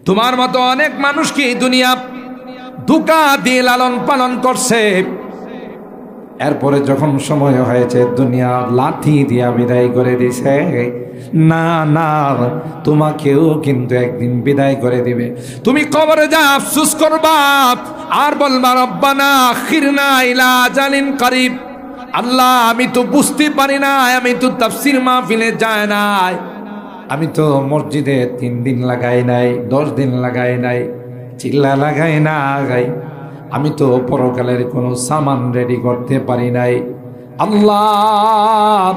তোমার মতো অনেক মানুষকে দুনিয়া ধোঁকা দিয়ে লালন পালন করছে, এরপরে যখন সময় হয়েছে দুনিয়া লাথি দিয়া বিদায় করে দিছে। না না, তোমাকেও কিন্তু একদিন বিদায় করে দিবে। তুমি কবরে যা আফসোস করবা আর বলবা রব্বানা আখিরনা ইলা আজালিন করিব। আল্লাহ, আমি তো বুঝতে পারি না, আমি তো তাফসীর মাহফিলে যায় নাই, আমি তো মসজিদে 3 দিন লাগাই নাই, 10 দিন লাগাই নাই, চিল্লা লাগাই না গাই, আমি তো পরকালের কোনো সামান রেডি করতে পারি নাই। আল্লাহ,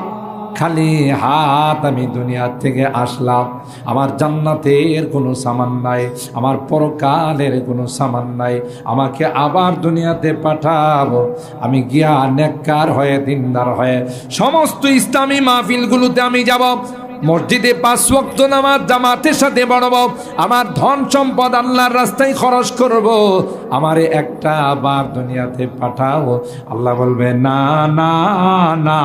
খালি হাত আমি দুনিয়া থেকে আসলাম, আমার জান্নাতের কোনো সামান নাই, আমার পরকালের কোনো সামান নাই, আমাকে আবার দুনিয়াতে পাঠাবো, আমি গিয়া নেককার হয়ে দিনদার হয়ে সমস্ত ইসলামী মাহফিলগুলোতে আমি যাব, মসজিদে 5 ওয়াক্ত নামাজ জামাতের সাথে পড়ব, আমার ধন সম্পদ আল্লাহর রাস্তায় খরচ করব, আমারে একটা আবার দুনিয়াতে পাঠাও। আল্লাহ বলবে না না না,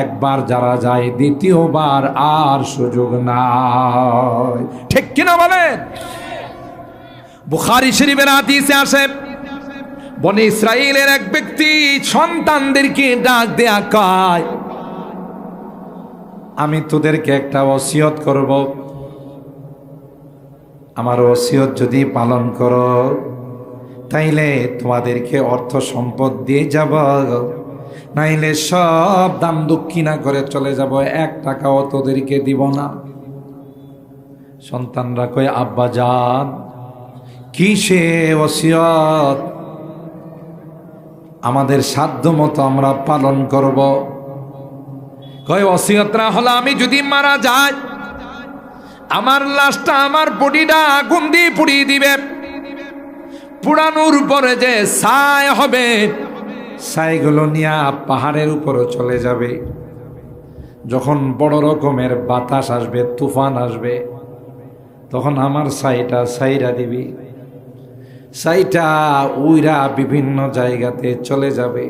একবার যারা যায় দ্বিতীয়বার আর সুযোগ নাই। ঠিক কিনা বলেন? বুখারী শরীফের হাদিসে আসে, বনি ইসরাইলের এক ব্যক্তি সন্তানদেরকে ডাক দেয়া কয়, আমি তোদেরকে একটা ওসিয়ত করব, আমার ওসিয়ত যদি পালন করো তাইলে তোমাদেরকে অর্থ সম্পদ দিয়ে যাব, নাইলে সব দাম দক্ষিণা করে চলে যাব, 1 টাকাও তোদেরকে দিব না। সন্তানরা কয়, আব্বা জান কিসে ওসিয়ত? আমাদের সাধ্য মতো আমরা পালন করব। কয় ওসিয়তটা হলো, আমি যদি মারা যাই আমার লাশটা, আমার বডিটা আগুন দিয়ে পুড়িয়ে দিবে, পুরানোর উপরে যে ছাই হবে ছাইগুলো নিয়ে পাহাড়ের উপরে চলে যাবে, যখন বড় রকমের বাতাস আসবে, তুফান আসবে, তখন আমার ছাইটা ছাইরা দিবি, ছাইটা উইরা বিভিন্ন জায়গাতে চলে যাবে।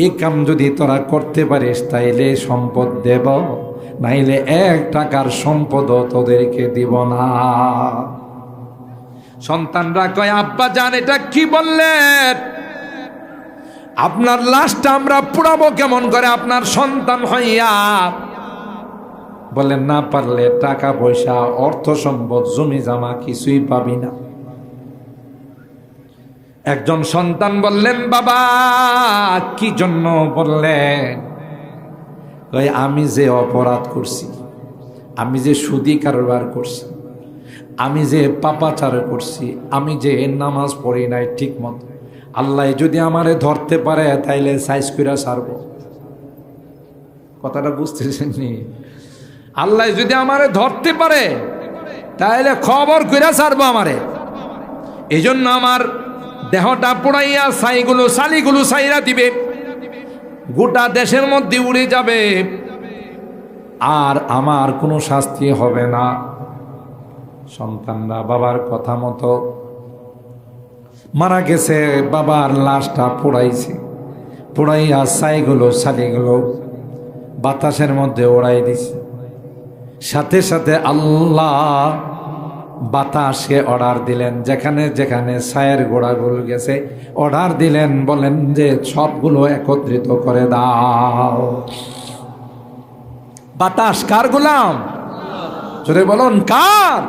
এই কাম যদি তোরা করতে পারিস তাইলে সম্পদ দেব, নাইলে 1 টাকার সম্পদও তোদেরকে দিব না। সন্তানরা কয়, আব্বা জান এটা কি বললেন? আপনার লাশটা আমরা পুড়াবো কেমন করে আপনার সন্তান হইয়া? বলেন, না পারলে টাকা পয়সা অর্থ সম্পদ জমি জামা কিছুই পাবি না। একজন সন্তান বললেন, বাবা কি জন্য বললেন? আমি যে অপরাধ করছি, আমি যে সুদি কারবার করছি, আমি যে পাপাচার করছি, আমি যে নামাজ পড়ি নাই ঠিক মতো, আল্লাহ যদি আমারে ধরতে পারে তাইলে সাইজ কইরা ছাড়ব। কথাটা বুঝতেছেন নি? আল্লাহ যদি আমারে ধরতে পারে তাইলে খবর কইরা ছাড়বো আমারে। এই জন্য আমার দেহটা পোড়াইয়া ছাইগুলো শালিগুলো ছাইরা দিবে, গোটা দেশের মধ্যে উড়ে যাবে, আর আমার কোনো শাস্তি হবে না। সন্তানরা বাবার কথা মতো মারা গেছে, বাবার লাশটা পোড়াইছে, পোড়াইয়া ছাইগুলো শালিগুলো বাতাসের মধ্যে ওড়াই দিছে। সাথে সাথে আল্লাহ বাতাসে অর্ডার দিলেন, যেখানে যেখানে ছায়ের গোড়াগুলো গেছে অর্ডার দিলেন, বলেন যে সবগুলো একত্রিত করে দাও। বাতাস কার গোলাম? জোরে বলুন, কার?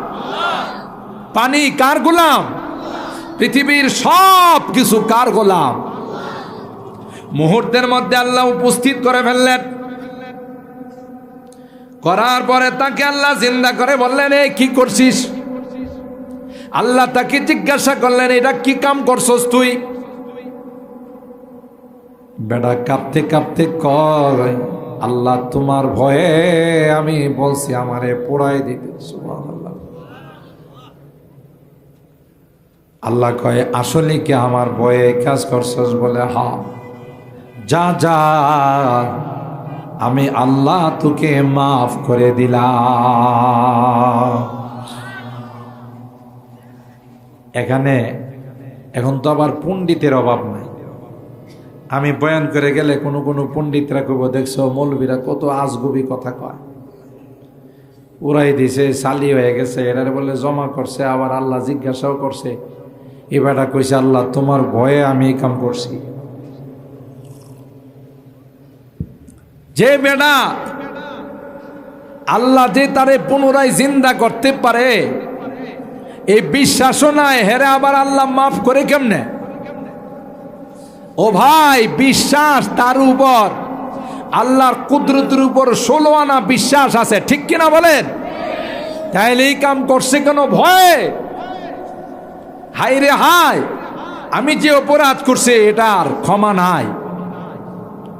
পানি কার গোলাম? পৃথিবীর সব কিছু কার গোলাম? মুহূর্তের মধ্যে আল্লাহ উপস্থিত করে ফেললেন। করার পরে তাকে আল্লাহ জিন্দা করে বললেন, এই কি করছিস? আল্লাহ তাকে জিজ্ঞাসা করলেন, এটা কি কাম করছস তুই? বেটা কাঁপতে কাঁপতে কয়, আল্লাহ তোমার ভয়ে আমি বলছি আমারে পোড়াই দিতে। সুবহানাল্লাহ। আল্লাহ কয়, আসলে কি আমার ভয়ে কাজ করছস? বলে, হ্যাঁ। যা যা, আমি আল্লাহ তোকে মাফ করে দিলাম। এখানে এখন তো আবার পণ্ডিতের অভাব নাই। আমি বয়ান করে গেলে কোনো কোনো পণ্ডিতরা কইব, দেখছো মৌলবীরা কত আজগুবি কথা কয়। উড়াই দিছে, সালি হয়ে গেছে। এটারে বলে জমা করছে, আবার আল্লাহ জিজ্ঞাসাও করছে। এবারটা কইছে, আল্লাহ তোমার ভয়ে আমি এই কাম করছি। যে বেটা আল্লাহ যে তারে পুনরায় জিন্দা করতে পারে এই বিশ্বাসও নাই, হেরে আবার আল্লাহ মাফ করে কেমনে? ও ভাই, বিশ্বাস তার উপর, আল্লাহর কুদরতের উপর 16 আনা বিশ্বাস আছে, ঠিক কিনা বলেন? তাইলে এই কাম করছে কেন ভয়ে? হাই রে হাই, আমি যে অপরাধ করছি এটার ক্ষমা নাই।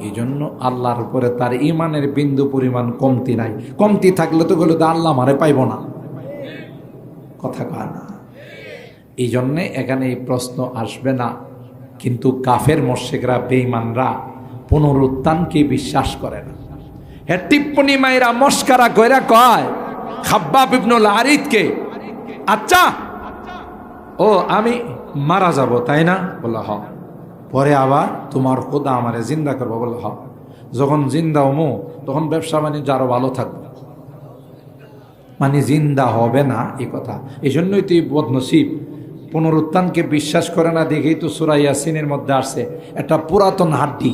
এই জন্য আল্লাহর উপরে তার ইমানের বিন্দু পরিমাণ কমতি নাই। কমতি থাকলে তো বলে আল্লাহ মারে পাইব না, কথা কয় না। এই জন্যে এখানে এই প্রশ্ন আসবে না। কিন্তু কাফের মুশরিকরা, বেঈমানরা পুনরুত্থানকে বিশ্বাস করে না। হে টিপ্পনি মাইরা মস্কারা কইরা কয় খাব্বাব ইবনুল আরিদকে, আচ্ছা ও আমি মারা যাব তাই না? বলে হ। পরে আবার তোমার খোদা আমারে জিন্দা করবো? বলে হ। যখন জিন্দা হমো তখন ব্যবসা বাণিজ্য আরো ভালো থাকবে। মানে জিন্দা হবে না এই কথা। এই জন্যই তুই বদনসিব, পুনরুত্থানকে বিশ্বাস করে না। দেখেই তো সূরা ইয়াসিনের মধ্যে আসছে একটা পুরাতন হাড্ডি,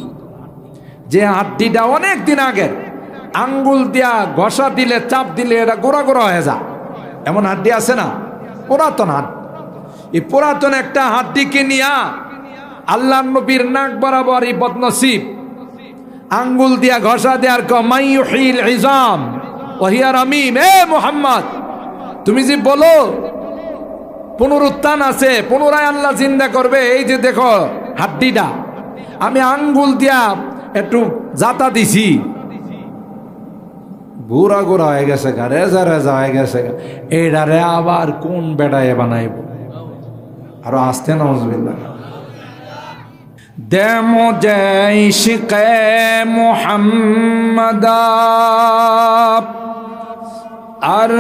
যে হাড্ডিটা অনেক দিন আগের, আঙ্গুল দিয়া ঘষা দিলে, চাপ দিলে এটা গোড়া গোড়া হয়ে যায়, এমন হাড্ডি আছে না? পুরাতন হাড্ডি। এই পুরাতন একটা হাড্ডিকে নিয়া আল্লাহ নবীর নাক বরাবর এই বদনসিব আঙ্গুল দিয়া ঘষা দেয়ার মাইয়ুহিল ইজাম ওয়া হিয়া রামিম। এ মুহাম্মদ, তুমি যে বলো পুনরুত্থান আছে, পুনরায় আল্লাহ জিন্দা করবে, এই যে দেখো হাড্ডিটা, আমি আঙ্গুল দিয়া একটু জাতা দিছি, গোড়া গোড়া হয়ে গেছে, রেজা রেজা হয়ে গেছে। এইটারে আবার কোন বেড়ায় বানাইব? আরো আসতে নাউজুবিল্লাহ। দে মুঝে ইশকে মুহাম্মদ আর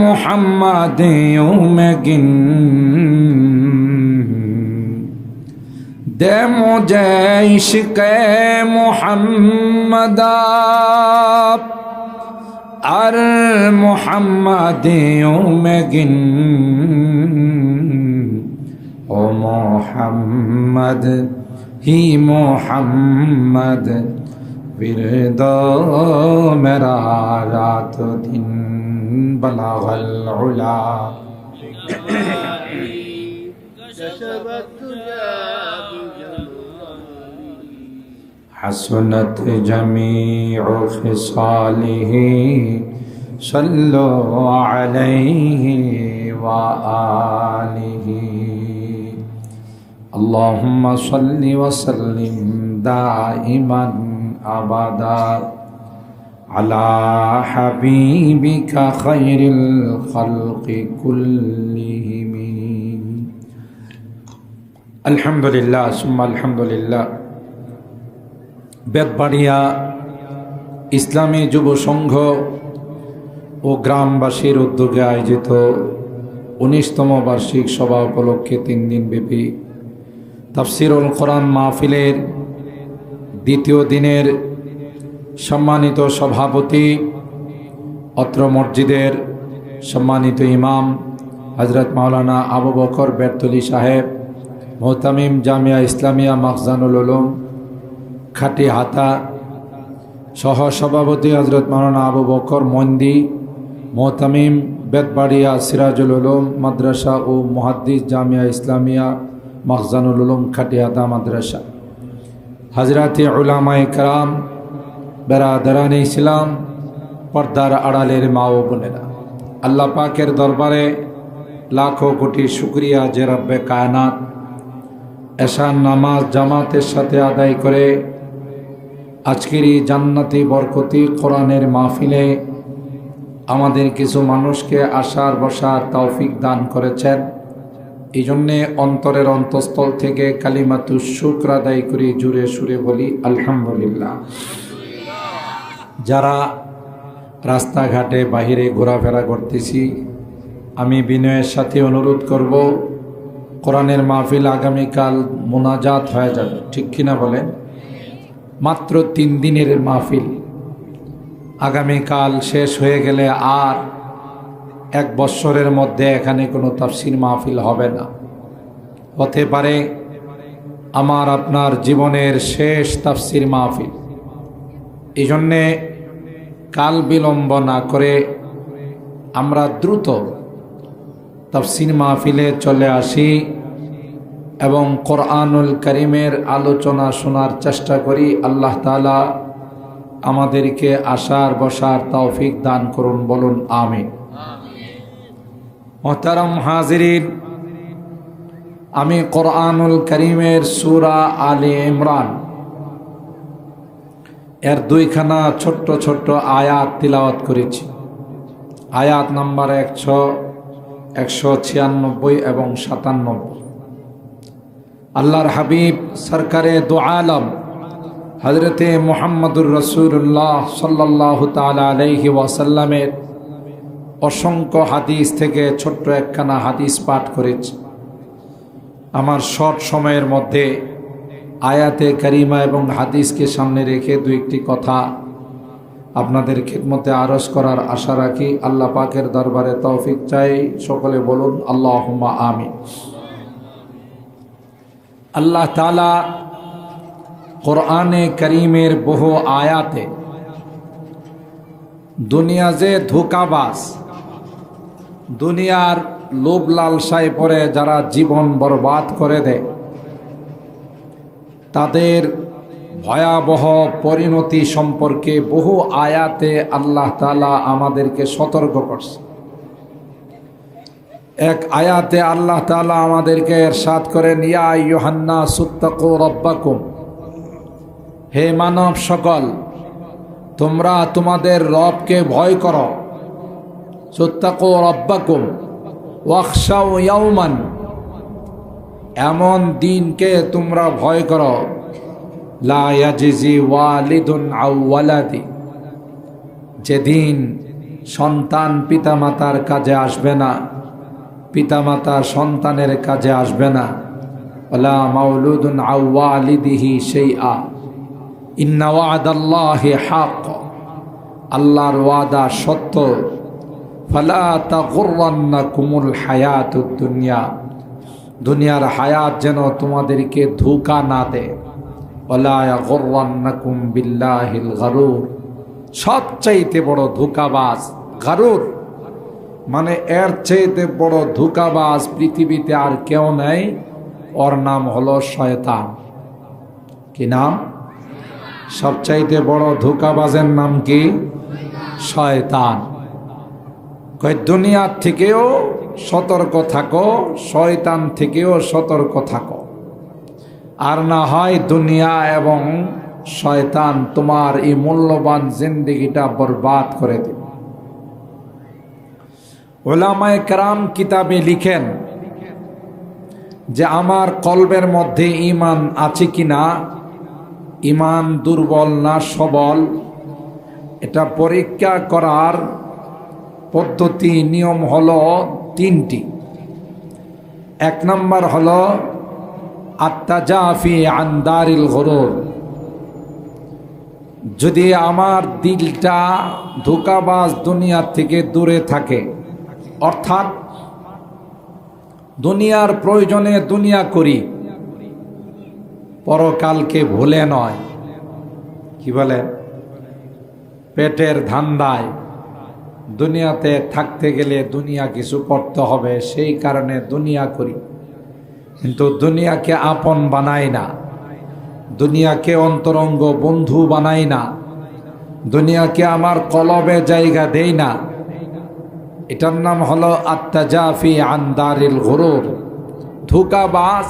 মুহাম্মাদিयों में गिन, दे मुझे इश्क़े मुहम्मद और मुहम्मादियों में गिन, ओ मोहम्मद ही मोहम्मद विरदो मेरा रात दिन बलागल उला। हसनत जमीउ खिसालिही सल्लु अलैहि व आलिही। अल्लाहुम्मा सल्लि व सल्लिम दाइमन अबदा अला हबीबिका खैरिल खल्क़ि कुल्लिहिम। अल्हम्दुलिल्लाह सुम्मा अल्हम्दुलिल्लाह। বেতবাড়িয়া ইসলামী যুব সংঘ ও গ্রামবাসীর উদ্যোগে আয়োজিত 19তম বার্ষিক সভা উপলক্ষে 3 দিন ব্যাপী তাফসিরুল কোরআন মাহফিলের দ্বিতীয় দিনের সম্মানিত সভাপতি, অত্র মসজিদের সম্মানিত ইমাম হযরত মাওলানা আবু বকর বেরতলি সাহেব, মুহতামিম জামিয়া ইসলামিয়া মাখজানুল উলুম খাটি হাতা, সহ সভাপতি হযরত মাওলানা আবু বকর মন্দি, মুহতামিম বেতবাড়িয়া সিরাজুল উলুম মাদ্রাসা ও মুহাদ্দিস জামিয়া ইসলামিয়া মাখজানুল উলুম খাটি হাতা মাদ্রাসা, হযরতে উলামায়ে কেরাম, বেরাদারানে ইসলাম, পর্দার আড়ালের মা ও বোনেরা, আল্লাহ পাকের দরবারে লাখো কোটি শুকরিয়া যে রব্বে কায়নাত এশার নামাজ জামাতের সাথে আদায় করে আজকের এই জান্নাতি বরকতি কোরআনের মাহফিলে আমাদের কিছু মানুষকে আসার বসার তৌফিক দান করেছেন। এই জন্যে অন্তরের অন্তঃস্থল থেকে কালিমাতুশ শুকর আদায় করি, জুড়ে সুরে বলি আলহামদুলিল্লাহ। যারা রাস্তাঘাটে বাহিরে ঘোরাফেরা করতেছি, আমি বিনয়ের সাথে অনুরোধ করব, কোরআনের মাহফিল আগামীকাল মোনাজাত হয়ে যাবে, ঠিক কিনা বলেন? মাত্র 3 দিনের মাহফিল, আগামীকাল শেষ হয়ে গেলে আর 1 বৎসরের মধ্যে এখানে কোনো তাফসীর মাহফিল হবে না। হতে পারে আমার আপনার জীবনের শেষ তাফসীর মাহফিল। এই জন্যে কাল বিলম্ব না করে আমরা দ্রুত তাফসীর মাহফিলে চলে আসি এবং কোরআনুল কারীমের আলোচনা শোনার চেষ্টা করি। আল্লাহ তাআলা আমাদেরকে আসার বসার তৌফিক দান করুন, বলুন আমিন। মুহতারাম হাজিরিন, আমি কোরআনুল কারীমের সূরা আলে ইমরান এর 2খানা ছোট্ট ছোট্ট আয়াত তিলাওয়াত করেছি। আয়াত নাম্বার 196 এবং 97। আল্লাহর হাবিব সরকারে দু আলম হযরতে মুহাম্মদুর রাসূলুল্লাহ সাল্লাল্লাহু তাআলা আলাইহি ওয়াসাল্লামের অসংখ্য হাদিস থেকে ছোট্ট একখানা হাদিস পাঠ করেছি। আমার শর্ট সময়ের মধ্যে আয়াতে কারিমা এবং হাদিসকে সামনে রেখে 2-1টি কথা আপনাদের খিদমতে আরজ করার আশা রাখি। আল্লাহ পাকের দরবারে তৌফিক চাই, সকলে বলুন আল্লাহুম্মা আমিন। আল্লাহ তাআলা কোরআনে কারীমের বহু আয়াতে দুনিয়া যে ধোঁকাবাজ, দুনিয়ার লোভ লালসায় পড়ে যারা জীবন বরবাদ করে দেয়, তাদের ভয়াবহ পরিণতি সম্পর্কে বহু আয়াতে আল্লাহ তাআলা আমাদেরকে সতর্ক করছে। এক আয়াতে আল্লাহ তাআলা আমাদেরকে ইরশাদ করেন, ইয়া আইয়ুহান নাসু তাকু রাব্বাকুম, হে মানব সকল, তোমরা তোমাদের রবকে ভয় করো। সুত্তাকু রাব্বাকুম ওয়াখশাউ ইয়াওমান, এমন দিনকে তোমরা ভয় করো, লা ইয়াজজি ওয়ালিদুন আও ওয়ালাদি, যেদিন সন্তান পিতামাতার কাজে আসবে না, পিতামাতা সন্তানের কাজে আসবে না। ওয়ালা মাউলুদুন আও ওয়ালিদিহি শাইআ ইন্না ওয়াদাল্লাহি হাক্ক, আল্লাহর ওয়াদা সত্য। ফালা তাগুররান্নাকুমুল হায়াতুদ দুনিয়া, দুনিয়ার হায়াত যেন তোমাদেরকে ধোঁকা না দেয়। ওয়ালা ইয়াগুররান্নাকুম বিল্লাহিল গারুর, সবচাইতে বড় ধোঁকাবাজ গারুর, মানে এর চাইতে বড় ধোঁকাবাজ পৃথিবীতে আর কেউ নেই। ওর নাম হলো শয়তান। কি নাম? সবচাইতে বড় ধোঁকাবাজের নাম কি? শয়তান। কয় দুনিয়ার থেকেও সতর্ক থাকো, শয়তান থেকেও সতর্ক থাকো, আর না হয় দুনিয়া এবং শয়তান তোমার এই মূল্যবান জিন্দেগিটা বরবাদ করে দেবে। উলামায়ে কেরাম কিতাবে লিখেন যে আমার কলবের মধ্যে ঈমান আছে কিনা, ঈমান দুর্বল না সবল, এটা পরীক্ষা করার পদ্ধতি নিয়ম হলো 3টি। 1 নম্বর হলো আত্তাজাফি আন দারিল গুরুর, যদি আমার দিলটা ধোঁকাবাজ দুনিয়া থেকে দূরে থাকে, অর্থাৎ দুনিয়ার প্রয়োজনে দুনিয়া করি, পরকালকে ভুলে নয়। কি বলে? পেটের ধান্দায় দুনিয়াতে থাকতে গেলে দুনিয়া কিছু করতে হবে, সেই কারণে দুনিয়া করি, কিন্তু দুনিয়াকে আপন বানাই না, দুনিয়াকে অন্তরঙ্গ বন্ধু বানাই না, দুনিয়াকে আমার কলবে জায়গা দেই না। এটার নাম হলো আত্তাজাফি আন দারিল গুরুর, ধোঁকাবাজ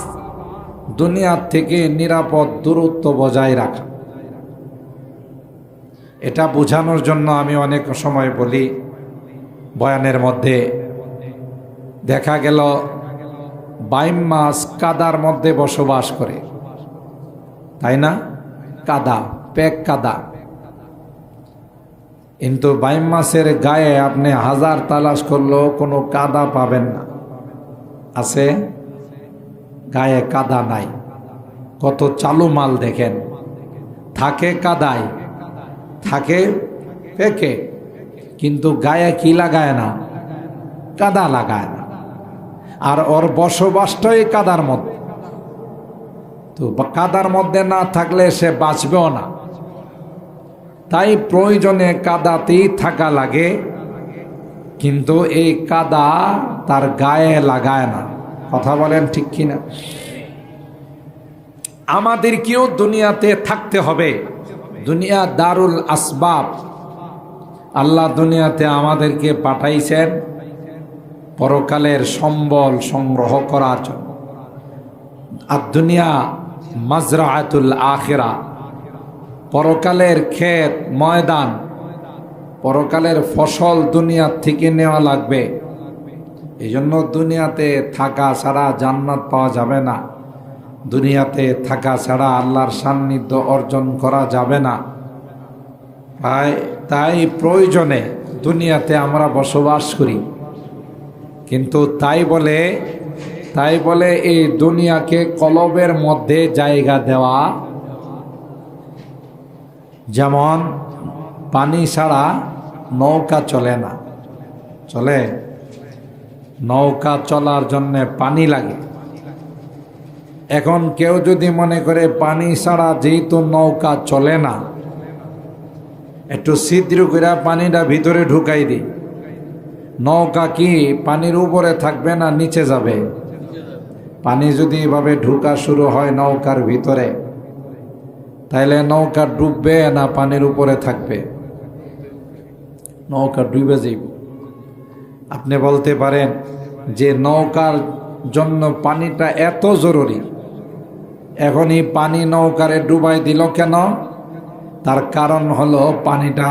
দুনিয়ার থেকে নিরাপদ দূরত্ব বজায় রাখা। এটা বোঝানোর জন্য আমি অনেক সময় বলি বয়ানের মধ্যে, দেখা গেল 22 মাস কাদার মধ্যে বসবাস করে, তাই না? কাদা, পেক কাদা, কিন্তু 22 মাসের গায়ে আপনি 1000 তালাশ করলেও কোনো কাদা পাবেন না। আছে? গায়ে কাদা নাই। কত চালু মাল দেখেন, থাকে কাদায়, থাকে পেকে, কিন্তু গায়ে কি লাগায় না? কাদা লাগায় না, আর ওর বসবাসটাই কাদার মধ্যে। তো কাদার মধ্যে না থাকলে সে বাঁচবেও না, তাই প্রয়োজনে কাদাতেই থাকা লাগে, কিন্তু এই কাদা তার গায়ে লাগায় না। কথা বলেন ঠিক কিনা? আমাদেরকেও দুনিয়াতে থাকতে হবে। দুনিয়া দারুল আসবাব। আল্লাহ দুনিয়াতে আমাদেরকে পাঠাইছেন পরকালের সম্বল সংগ্রহ করার জন্য। আর দুনিয়া মাজরাআতুল আখিরা, পরকালের ক্ষেত ময়দান, পরকালের ফসল দুনিয়ার থেকে নেওয়া লাগবে। এই জন্য দুনিয়াতে থাকা ছাড়া জান্নাত পাওয়া যাবে না, দুনিয়াতে থাকা ছাড়া আল্লাহর সান্নিধ্য অর্জন করা যাবে না। তাই প্রয়োজনে দুনিয়াতে আমরা বসবাস করি, কিন্তু তাই বলে এই দুনিয়াকে কলবের মধ্যে জায়গা দেওয়া। যেমন পানি ছাড়া নৌকা চলে না, চলে? নৌকা চলার জন্য পানি লাগে। এখন কেউ যদি মনে করে পানি ছাড়া যেহেতু নৌকা চলে না, একটু ছিদ্র করে পানিটা ভিতরে ঢুকাই দিই, নৌকা কি পানির উপরে থাকবে না নিচে যাবে? পানি যদি এভাবে ঢুকা শুরু হয় নৌকার ভিতরে, তাইলে নৌকা ডুববে না পানির উপরে থাকবে? নৌকা ডুবে যাইব। আপনি বলতে পারেন যে নৌকার জন্য পানিটা এত জরুরি, এখন এই পানি নৌকারে ডুবাই দিল কেন? তার কারণ হলো পানিটা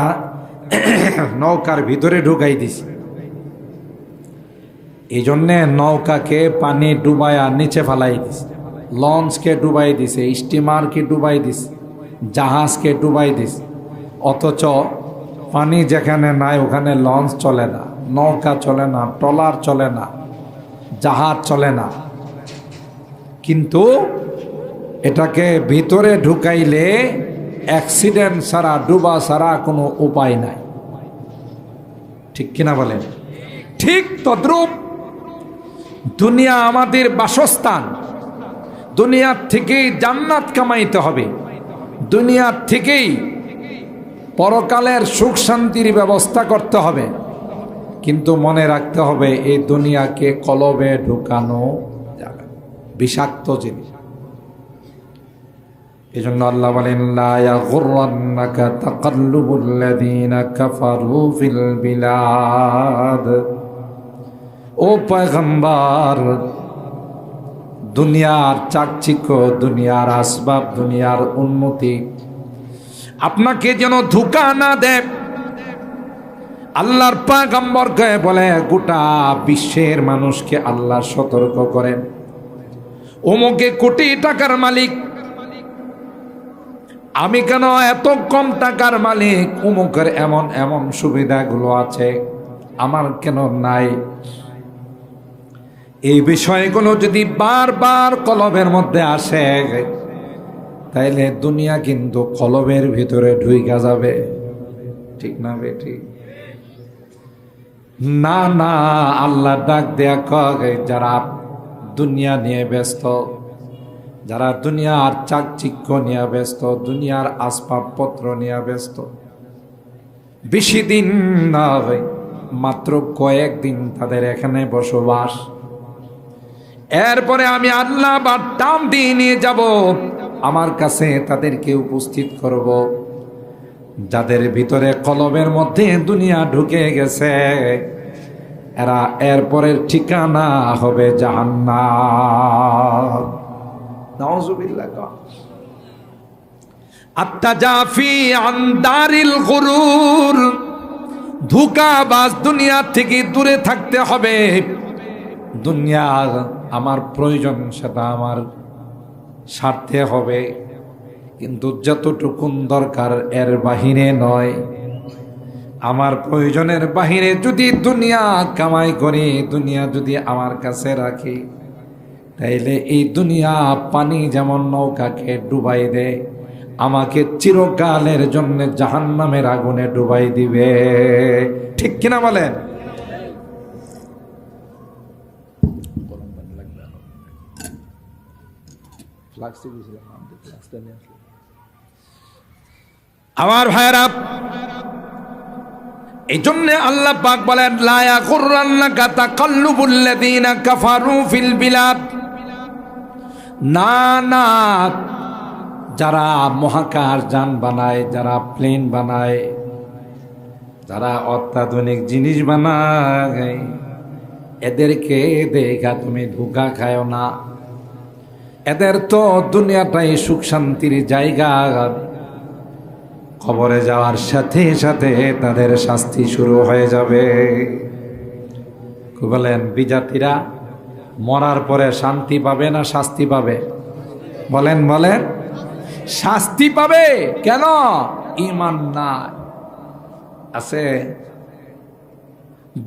নৌকার ভিতরে ঢুকাই দিছে। এই জন্যে নৌকাকে পানি ডুবাইয়া নিচে ফেলাই দিছে, লঞ্চকে ডুবাই দিছে, স্টিমারকে ডুবাই দিছে, জাহাজকে ডুবাই দিছে। অথচ পানি যেখানে নাই ওখানে লঞ্চ চলে না, নৌকা চলে না, ট্রলার চলে না, জাহাজ চলে না। কিন্তু এটাকে ভিতরে ঢুকাইলে অ্যাক্সিডেন্ট ছাড়া, ডুবা ছাড়া কোনো উপায় নাই। ঠিক কিনা বলেন? ঠিক তদ্রূপ দুনিয়া আমাদের বাসস্থান। দুনিয়ার থেকেই জান্নাত কামাইতে হবে, দুনিয়ার থেকেই পরকালের সুখ শান্তির ব্যবস্থা করতে হবে। কিন্তু মনে রাখতে হবে এই দুনিয়াকে কলবে ঢুকানো যাবে, বিষাক্ত জিনিস। এই জন্য আল্লাহ বলেন, লা ইয়াগুররান্নাকা তাকাল্লুবুল্লাযীনা কাফারু ফিল বিলাদ। ও পয়গম্বর, দুনিয়ার চাকচিক্য, দুনিয়ার আসবাব, দুনিয়ার উন্নতি আপনাকে যেন ধোঁকা না দেয়। আল্লাহর পয়গম্বরকে বলে গোটা বিশ্বের মানুষকে আল্লাহ সতর্ক করেন, অমুকে কোটি টাকার মালিক, আমি কেন এত কম টাকার মালিক? অমুকের এমন এমন সুবিধাগুলো আছে, আমার কেন নাই? এই বিষয়গুলো যদি বারবার কলবের মধ্যে আসে, তাইলে দুনিয়া কিন্তু কলবের ভিতরে ঢুইকা যাবে। ঠিক না বেটি? না না, আল্লাহ ডাক দেয়া কয়, যারা দুনিয়া নিয়ে ব্যস্ত, যারা দুনিয়ার চাকচিক্য নিয়ে ব্যস্ত, দুনিয়ার আসবাবপত্র নিয়ে ব্যস্ত, বেশি দিন না হয়, মাত্র কয়েকদিন তাদের এখানে বসবাস। এরপরে আমি আল্লাহ আবার টান দিয়ে নিয়ে যাব, আমার কাছে তাদেরকে উপস্থিত করব, যাদের ভিতরে কলবের মধ্যে দুনিয়া ঢুকে গেছে। এরা এরপরের ঠিকানা হবে জাহান্নাম। নাউযুবিল্লাহ। আত্তাজাফি আন দারিল গুরুর, ধোঁকাবাজ দুনিয়া থেকে দূরে থাকতে হবে। দুনিয়া আমার প্রয়োজন, সেটা আমার স্বার্থে হবে, কিন্তু যতটুকুন দরকার এর বাহিরে নয়। আমার প্রয়োজনের বাহিরে যদি দুনিয়া কামাই করি, দুনিয়া যদি আমার কাছে রাখি, তাইলে এই দুনিয়া পানি যেমন নৌকাকে ডুবাই দেয়, আমাকে চিরকালের জন্য জাহান্নামের আগুনে ডুবাই দিবে। ঠিক কিনা বলেন? আমার ভাইরা, এই জন্য আল্লাহ পাক বলেন লা ইয়াগুররান্নাকা তাকাল্লুবুল্লাযীনা কাফারু ফিল বিলাদ। না না, যারা মহাকাশ যান বানায়, যারা প্লেন বানায়, যারা অত্যাধুনিক জিনিস বানায়, এদেরকে দেখা তুমি ধোঁকা খায়ো না। এদের তো দুনিয়াটাই সুখ শান্তির জায়গা, কবরে যাওয়ার সাথে সাথে তাদের শাস্তি শুরু হয়ে যাবে। বলেন বিজাতিরা মরার পরে শান্তি পাবে না শাস্তি পাবে? বলেন বলেন, শাস্তি পাবে। কেন? ঈমান না আছে।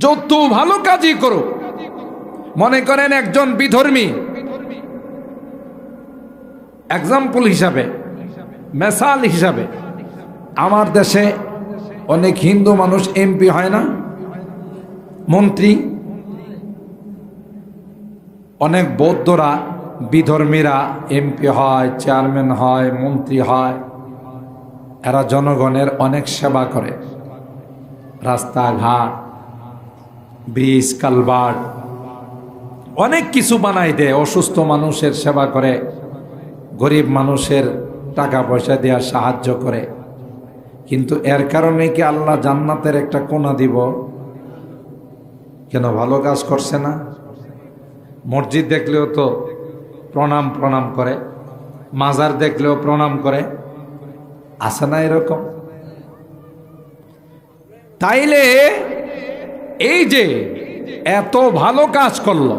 যত ভালো কাজই করো, মনে করেন একজন বিধর্মী, এক্সাম্পল হিসাবে, মেসাল হিসাবে, আমার দেশে অনেক হিন্দু মানুষ এমপি হয় না, মন্ত্রী, অনেক বৌদ্ধরা বিধর্মীরা এমপি হয়, চেয়ারম্যান হয়, মন্ত্রী হয়। এরা জনগণের অনেক সেবা করে, রাস্তাঘাট, ব্রিজ, কালভার্ট, অনেক কিছু বানাই দেয়, অসুস্থ মানুষের সেবা করে, গরিব মানুষের টাকা পয়সা দেওয়ার সাহায্য করে। কিন্তু এর কারণে কি আল্লাহ জান্নাতের একটা কোণা দিব? কেন? ভালো কাজ করছে না। মসজিদ দেখলেও তো প্রণাম প্রণাম করে, মাজার দেখলেও প্রণাম করে, আছে না এরকম? তাইলে এই যে এত ভালো কাজ করলো,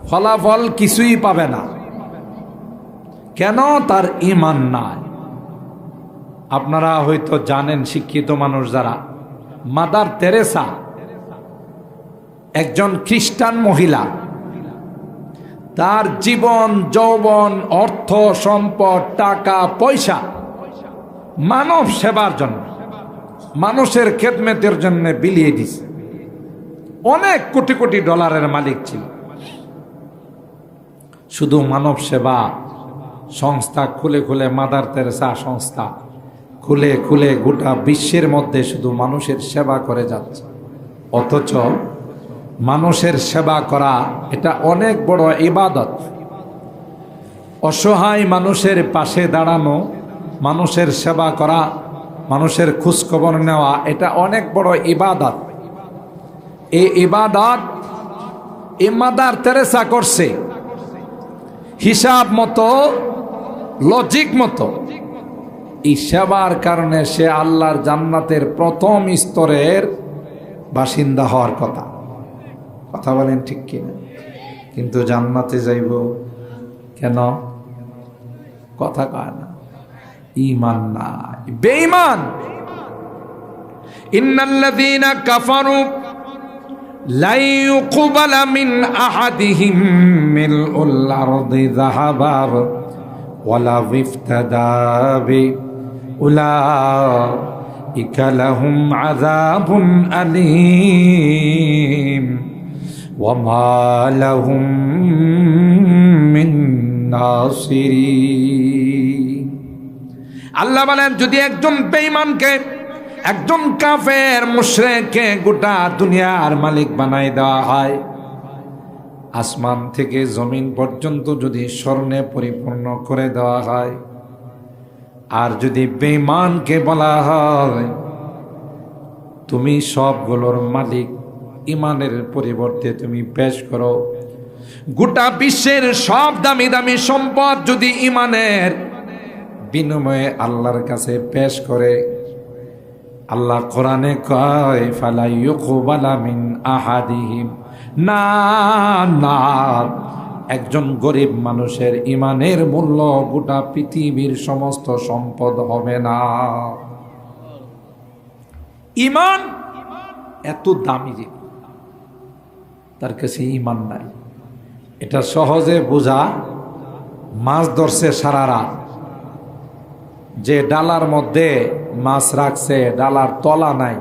ফলাফল কিছুই পাবে না। কেন? তার ঈমান নাই। আপনারা হয়তো জানেন, শিক্ষিত মানুষ যারা, মাদার তেরেসা একজন খ্রিস্টান মহিলা, তার জীবন যৌবন, অর্থ সম্পদ, টাকা পয়সা মানব সেবার জন্য, মানুষের খেদমতের জন্য বিলিয়ে দিছে। অনেক কোটি কোটি ডলারের মালিক ছিল। শুধু মানব সেবা সংস্থা খুলে খুলে, মাদার তেরেসা সংস্থা খুলে খুলে গোটা বিশ্বের মধ্যে শুধু মানুষের সেবা করে যাচ্ছে। অথচ মানুষের সেবা করা এটা অনেক বড় ইবাদত। অসহায় মানুষের পাশে দাঁড়ানো, মানুষের সেবা করা, মানুষের খোঁজখবর নেওয়া, এটা অনেক বড় ইবাদত। এই ইবাদত মাদার তেরেসা করছে হিসাব মতো, লজিক মতো। এই সেবার কারণে সে আল্লাহর জান্নাতের প্রথম স্তরের বাসিন্দা হওয়ার কথা। কথা বলেন ঠিক কিনা? কিন্তু জান্নাতে যাইব কেন? কথা কয় না, ঈমান নাই, বেঈমান। ইন্নাল্লাযীনা কাফারু লা ইউকবালা মিন আহাদিহিম মিলউল আরদি যাহাবান ওয়ালা ইফতাদা বি উলাইকা লাহুম আযাবুন আলীম ওয়া মা লাহুম মিন নাসিরিন। আল্লাহ বলেন, যদি একজন বেঈমানকে, একজন কাফের মুশরিককে গোটা দুনিয়ার মালিক বানাই দেওয়া হয়, আসমান থেকে জমিন পর্যন্ত যদি স্বর্ণে পরিপূর্ণ করে দেওয়া হয়, আর যদি বেঈমানকে বলা হয় তুমি সবগুলোর মালিক, ইমানের পরিবর্তে তুমি পেশ করো, গোটা বিশ্বের সব দামি দামি সম্পদ যদি ইমানের বিনিময়ে আল্লাহর কাছে পেশ করে, আল্লাহ কোরআনে কয় ফালা ইউকবালা মিন আহাদিহিম, না না, একজন গরিব মানুষের ইমানের মূল্য গোটা পৃথিবীর সমস্ত সম্পদ হবে না। ইমান এত দামি যে তার কাছে ইমান নাই, এটা সহজে বোঝা। মাছ ধরছে সারা রাত, যে ডালার মধ্যে মাছ রাখছে ডালার তলা নাই,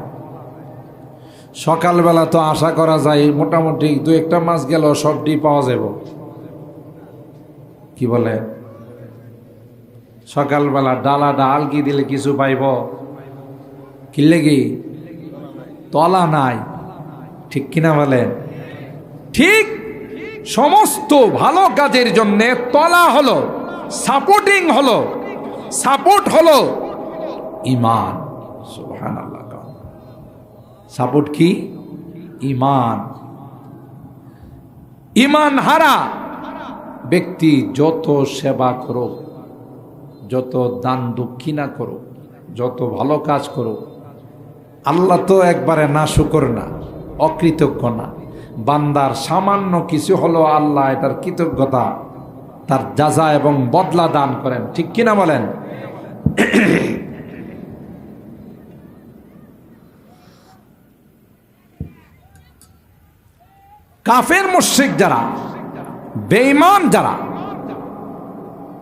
সকালবেলা তো আশা করা যায় মোটামুটি দু একটা মাছ গেল সবটি পাওয়া যাব, কি বলে? সকালবেলা ডালা ডাল কি দিলে কিছু পাইব? কিনলে কি তলা নাই, ঠিক কিনা বলেন? ঠিক সমস্ত ভালো কাজের জন্য তলা হলো, সাপোর্টিং হলো, সাপোর্ট হলো ঈমান। সুবহানাল্লাহ। সাপোর্ট কি? ঈমান। ঈমান হারা ব্যক্তি যত সেবা করো, যত দান দক্ষিণা করো, যত ভালো কাজ করো, আল্লাহ তো একবারে না শুকর না, অকৃতজ্ঞ না। বান্দার সামান্য কিছু হলো আল্লাহ এটার কৃতজ্ঞতা, তার যাজা এবং বদলা দান করেন, ঠিক কিনা বলেন? কাফের মুশরিক যারা, বেঈমান যারা,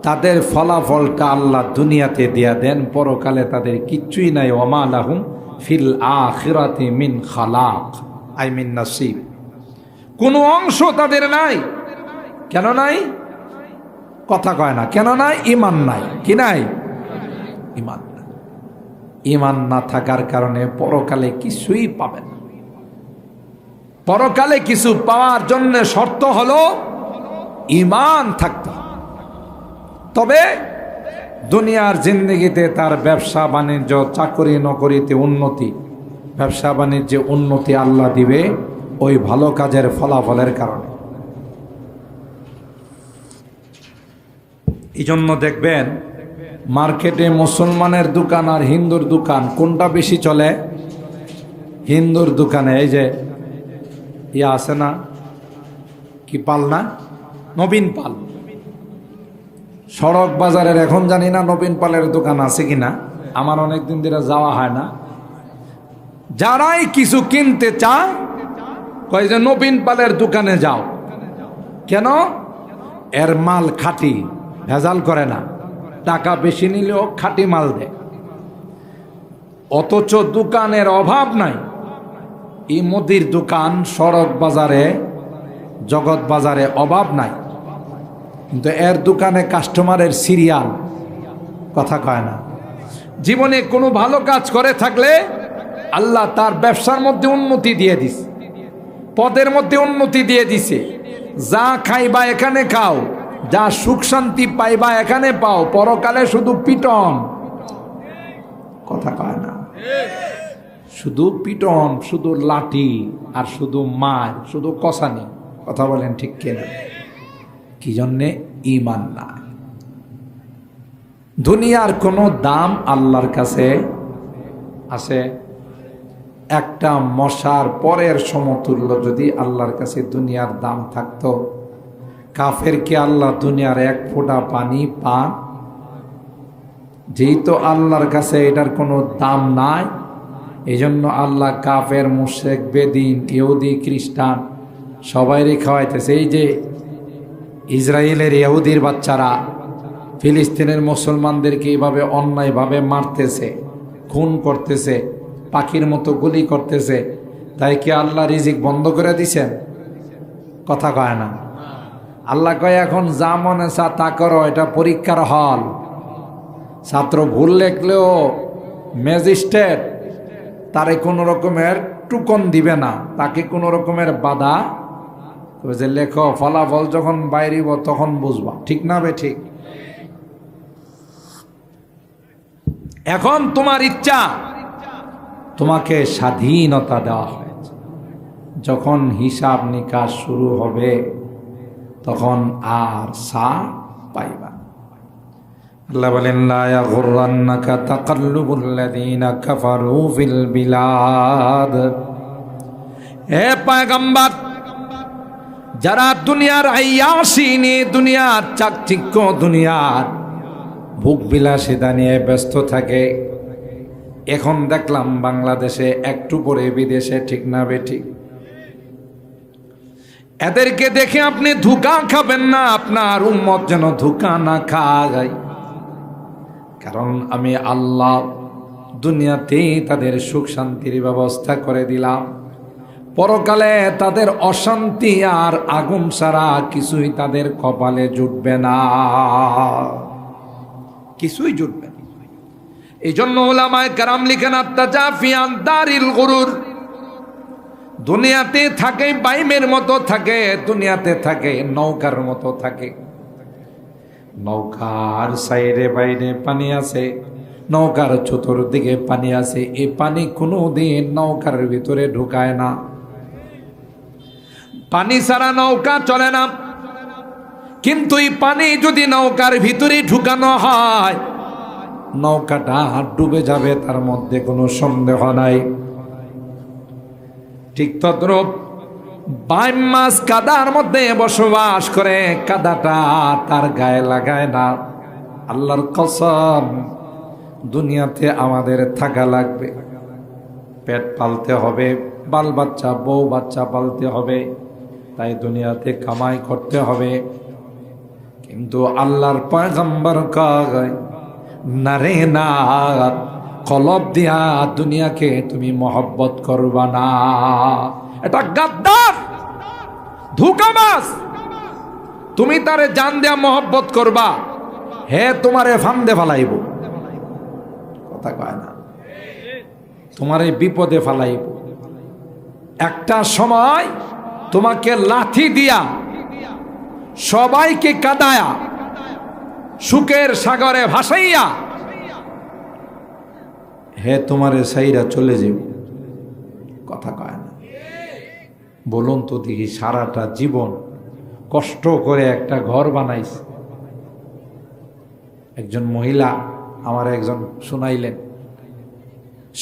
তাদের ফলাফলটা আল্লাহ দুনিয়াতে দিয়া দেন, পরকালে তাদের কিচ্ছুই নাই। ওমা লাহুম ফিল আখিরাতি মিন খালাক, আই মিন নাসিব, কোনো অংশ তাদের নাই। কেন নাই? কথা কয় না, কেন নাই? ঈমান নাই। কি নাই? ঈমান নাই। ঈমান না থাকার কারণে পরকালে কিছুই পাবেন না। পরকালে কিছু পাওয়ার জন্য শর্ত হলো ঈমান থাকতে হবে। তবে দুনিয়ার জিন্দেগিতে তার ব্যবসা বাণিজ্য, চাকরি নকরিতে উন্নতি, ব্যবসা বাণিজ্যে উন্নতি আল্লাহ দিবে ওই ভালো কাজের ফলাফলের কারণে। এই জন্য দেখবেন মার্কেটে মুসলমানের দোকান আর হিন্দুর দোকান কোনটা বেশি চলে? হিন্দুর দোকানে। এই যে ইয়া আছে না, কি পাল না, নবীন পাল, সড়ক বাজারের, এখন জানি না নবীন পালের দোকান আছে কিনা, আমার অনেকদিন ধরে যাওয়া হয় না। যারাই কিছু কিনতে চায় কয় যে নবীন পালের দোকানে যাও। কেন? এর মাল খাঁটি, ভেজাল করে না, টাকা বেশি নিলেও খাঁটি মাল দেয়। অথচ দোকানের অভাব নাই। এই মুদির দোকান সড়ক বাজারে, জগৎ বাজারে অভাব নাই, কিন্তু এর দোকানে কাস্টমারের সিরিয়াল, কথা কয় না। জীবনে কোনো ভালো কাজ করে থাকলে আল্লাহ তার ব্যবসার মধ্যে উন্নতি দিয়ে দিছে, পদের মধ্যে উন্নতি দিয়ে দিছে। যা খাইবা এখানে খাও, যা সুখ শান্তি পাইবা এখানে পাও, পরকালে শুধু পিটন, কথা কয় না, শুধু পিটন, শুধু লাঠি আর শুধু মার, শুধু কসানি, কথা বলেন ঠিক কিনা? কি জন্যে? ঈমান নাই। দুনিয়ার কোনো দাম আল্লাহর কাছে আছে? একটা মশার পরের সমতুল্য যদি আল্লাহর কাছে দুনিয়ার দাম থাকতো, কাফের কি আল্লাহ দুনিয়ার এক ফোঁটা পানি পান? যেহেতু আল্লাহর কাছে এটার কোনো দাম নাই, এই জন্য আল্লাহ কাফের, মুশরিক, বেদিন, ইহুদি, খ্রিস্টান সবাইরই খাওয়াইতেছে। এই যে ইসরায়েলের ইহুদির বাচ্চারা ফিলিস্তিনের মুসলমানদেরকে এইভাবে অন্যায়ভাবে মারতেছে, খুন করতেছে, পাখির মতো গুলি করতেছে, তাই কি আল্লাহ রিজিক বন্ধ করে দিছেন? কথা কয় না। আল্লাহ কয় এখন যা মনে চা তা করো, এটা পরীক্ষার হল। ছাত্র ভুল লেখলেও ম্যাজিস্ট্রেট তারে কোনো রকমের টুকন দিবে না, তাকে কোনো রকমের বাধা, যে লেখো, ফলাফল যখন বাইরিব তখন বুঝবা, ঠিক না বে ঠিক? এখন তোমার ইচ্ছা, তোমাকে স্বাধীনতা দেওয়া হয়েছে। যখন হিসাব নিকাশ শুরু হবে তখন আর সা পাইবা। আল্লাহ বলেন, লা ইয়াগুররান্নাকা তাকাল্লুবুল লাযীনা কাফারু ফিল বিলাদ। হে পয়গম্বর, যারা দুনিয়ার আয়াসিনী, দুনিয়ার চাকচিক্য, দুনিয়ার ভোগ বিলাসিতা নিয়ে ব্যস্ত থাকে, এখন দেখলাম বাংলাদেশে একটু পরে বিদেশে, ঠিক না বেঠিক? এদেরকে দেখে আপনি ধোঁকা খাবেন না, আপনার উম্মত যেন ধোঁকা না খায়। কারণ আমি আল্লাহ দুনিয়াতেই তাদের সুখ শান্তির ব্যবস্থা করে দিলাম, পরকালে তাদের অশান্তি আর আগুন ছাড়া কিছুই তাদের কপালে জুটবে না, কিছুই জুটবে না। এই জন্য উলামায়ে কেরাম লিখেন আত-তাজাফি আন দারিল গুরুর, দুনিয়াতে থাকে বাইমের মতো থাকে, দুনিয়াতে থাকে নৌকার মতো থাকে। নৌকার সাইডে বাইরে পানি আছে, নৌকার চতুর্দিকে পানি আছে, এই পানি কোনোদিন নৌকার ভিতরে ঢুকায় না। পানি ছাড়া নৌকা চলে না, কিন্তু এই পানি যদি নৌকার ভিতরে ঢুকানো হয় নৌকাটা ডুবে যাবে, তার মধ্যে কোনো সন্দেহ নাই। ঠিক তদ্রূপ বাইম মাছ কাদার মধ্যে বসবাস করে, কাদাটা তার গায়ে লাগায় না। আল্লাহর কসম, দুনিয়াতে আমাদের থাকা লাগবে, পেট পালতে হবে, বাল বাচ্চা বউ বাচ্চা পালতে হবে, তাই দুনিয়াতে কামাই করতে হবে। কিন্তু আল্লাহর পয়গম্বর কয় না রে না, কলব দিয়া দুনিয়াকে তুমি মহব্বত করবা না। এটা গাদ্দার, ধোঁকাবাজ। তুমি তারে জান দিয়া মহব্বত করবা, হে তোমারে ফান্দে ফালাইব, কথা কয় না, তোমারে বিপদে ফালাইব। একটা সময় তোমাকে লাঠি দিয়া সবাইকে কাদায়া সুখের সাগরে ভাসাইয়া হে তোমারে সাইরা চলে যাব, কথা কয় না। বলুন তো দেখি, সারাটা জীবন কষ্ট করে একটা ঘর বানাইছে। একজন মহিলা আমার একজন শুনাইলেন,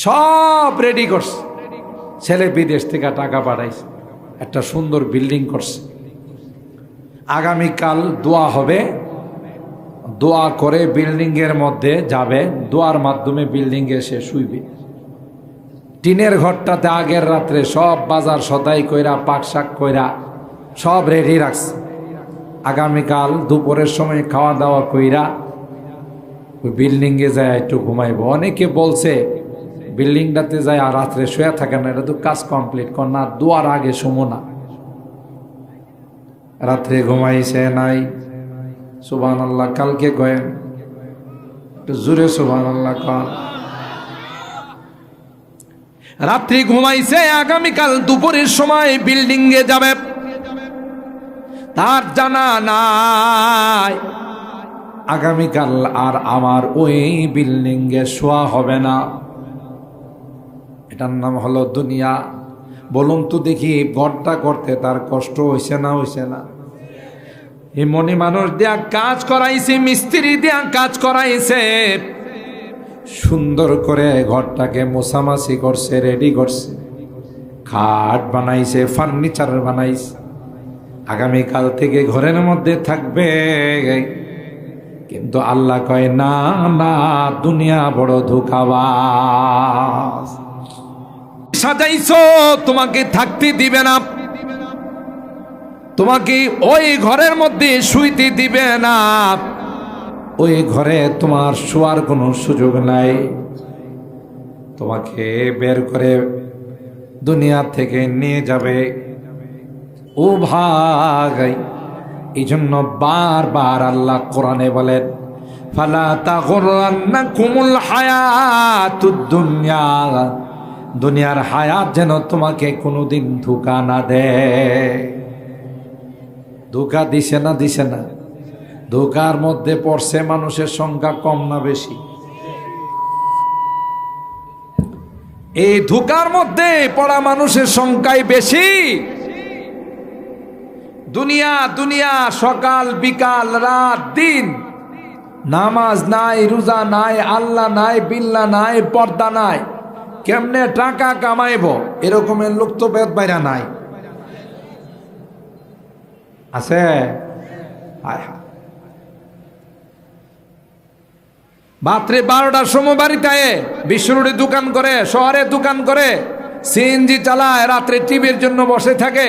সব রেডি করছে, ছেলে বিদেশ থেকে টাকা পাঠাইছে, একটা সুন্দর বিল্ডিং করছে। আগামীকাল দোয়া হবে, দোয়া করে বিল্ডিং এর মধ্যে যাবে, দোয়ার মাধ্যমে বিল্ডিং এ সে শুইবে। টিনের ঘরটাতে আগের রাত্রে সব বাজার সদাই কইরা পাক শাক কইরা সব রেডি রাখছে। আগামীকাল দুপুরের সময় খাওয়া দাওয়া কইরা ওই বিল্ডিং এ যায় একটু ঘুমাইব। অনেকে বলছে বিল্ডিংটাতে যায় আর রাত্রে শুয়ে থাকে না, এটা তো কাজ কমপ্লিট কর না, দোয়ার আগে শুমো না। রাত্রে ঘুমাইছে নাই, সুবহানাল্লাহ। কালকে কয়েন একটু জোরে সুবহানাল্লাহ কন। রাত্রি ঘুমাইছে, আগামীকাল দুপুরের সময় বিল্ডিং এ যাবে, তার জানা নাই আগামীকাল আর আমার ওই বিল্ডিং এ শোয়া হবে না। এটার নাম হলো দুনিয়া। বলুন তো দেখি, ঘরটা করতে তার কষ্ট হয়েছে না হয়েছে না? এই মনি মানুষ দিয়া কাজ করাইছে, মিস্ত্রি দিয়া কাজ করাইছে, সুন্দর করে ঘরটাকে মোছামাছি করছে, রেডি করছে, খাট বানাইছে, ফার্নিচার বানাইছে। আগামীকাল থেকে ঘরের মধ্যে থাকবে, কিন্তু আল্লাহ কয় না না, দুনিয়া বড় ধোঁকাবাজ। সাজাইছো, তোমাকে থাকতে দিবে না, তোমাকে ওই ঘরের মধ্যে শুইতে দিবে না, ওই ঘরে তোমার শোয়ার কোনো সুযোগ নাই। তোমাকে বের করে দুনিয়া থেকে নিয়ে যাবে। ও ভাই, এই জন্য বারবার আল্লাহ কোরআনে বলেন, ফালা তাগুররান্নাকুমুল হায়াতুদ দুনিয়া, দুনিয়ার হায়াত যেন তোমাকে কোনোদিন ধোঁকা না দেয়। ধোঁকা দিছে না, দিছে না? ধোঁকার মধ্যে পড়ছে মানুষের সংখ্যা কম না বেশি? এই ধোঁকার মধ্যে পড়া মানুষের সংখ্যাই বেশি। দুনিয়া দুনিয়া, সকাল বিকাল রাত দিন, নামাজ নাই, রোজা নাই, আল্লাহ নাই, বিল্লাহ নাই, পর্দা নাই, কেমনে টাকা কামাইব এরকমের লোক তো বেদ বাইরা নাই, আছে? রাত্রে 12টার সময় বাড়িতে বিশ্ব রোডে দোকান করে, শহরে দোকান করে, সিএনজি চালায়, রাত্রে টিভির জন্য বসে থাকে,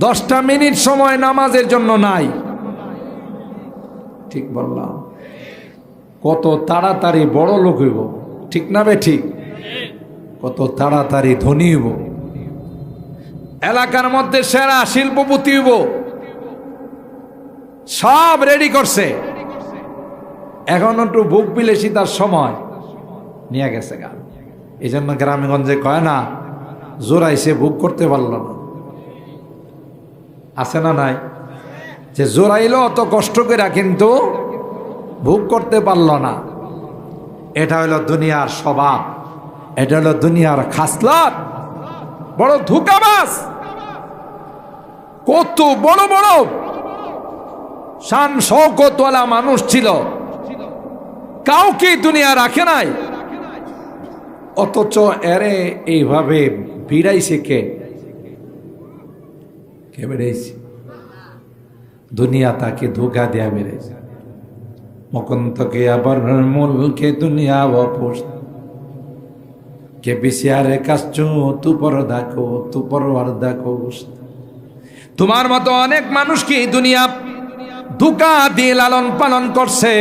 10টা মিনিট সময় নামাজের জন্য নাই। ঠিক বললাম? কত তাড়াতাড়ি বড় লোক হইব, ঠিক না বে ঠিক? কত তাড়াতাড়ি ধনী হইব। এলাকার মধ্যে সেরা শিল্পপতি হইব, সব রেডি করছে। এখন একটু ভোগ বিলাসিতার সময় নিয়ে গেছে গা। এই জন্য গ্রামেগঞ্জে কয় না, জোরাইছে ভোগ করতে পারল না। আছে না নাই? যে জোরাইলো অত কষ্ট করে কিন্তু ভোগ করতে পারল না। এটা হলো দুনিয়ার স্বভাব, এটা হলো দুনিয়ার খাসলত। বড় ধোঁকাবাজ, কত বড় বড় শান শওকতওয়ালা মানুষ ছিল, কাউকে দুনিয়া রাখে নাই, অথচ এরে এইভাবে বিড়াইছে কে? কে বেড়াইছে? দুনিয়া তাকে ধোকা দেয়া বেড়েছে। মকন্তকে আবার মুলকে দুনিয়া অপুষ কে বিশিয়ারে কাছু তু পর দেখো তু পরওয়ার দেখো। তোমার মতো অনেক মানুষকে দুনিয়া ধোকা দিয়ে লালন পালন করছে,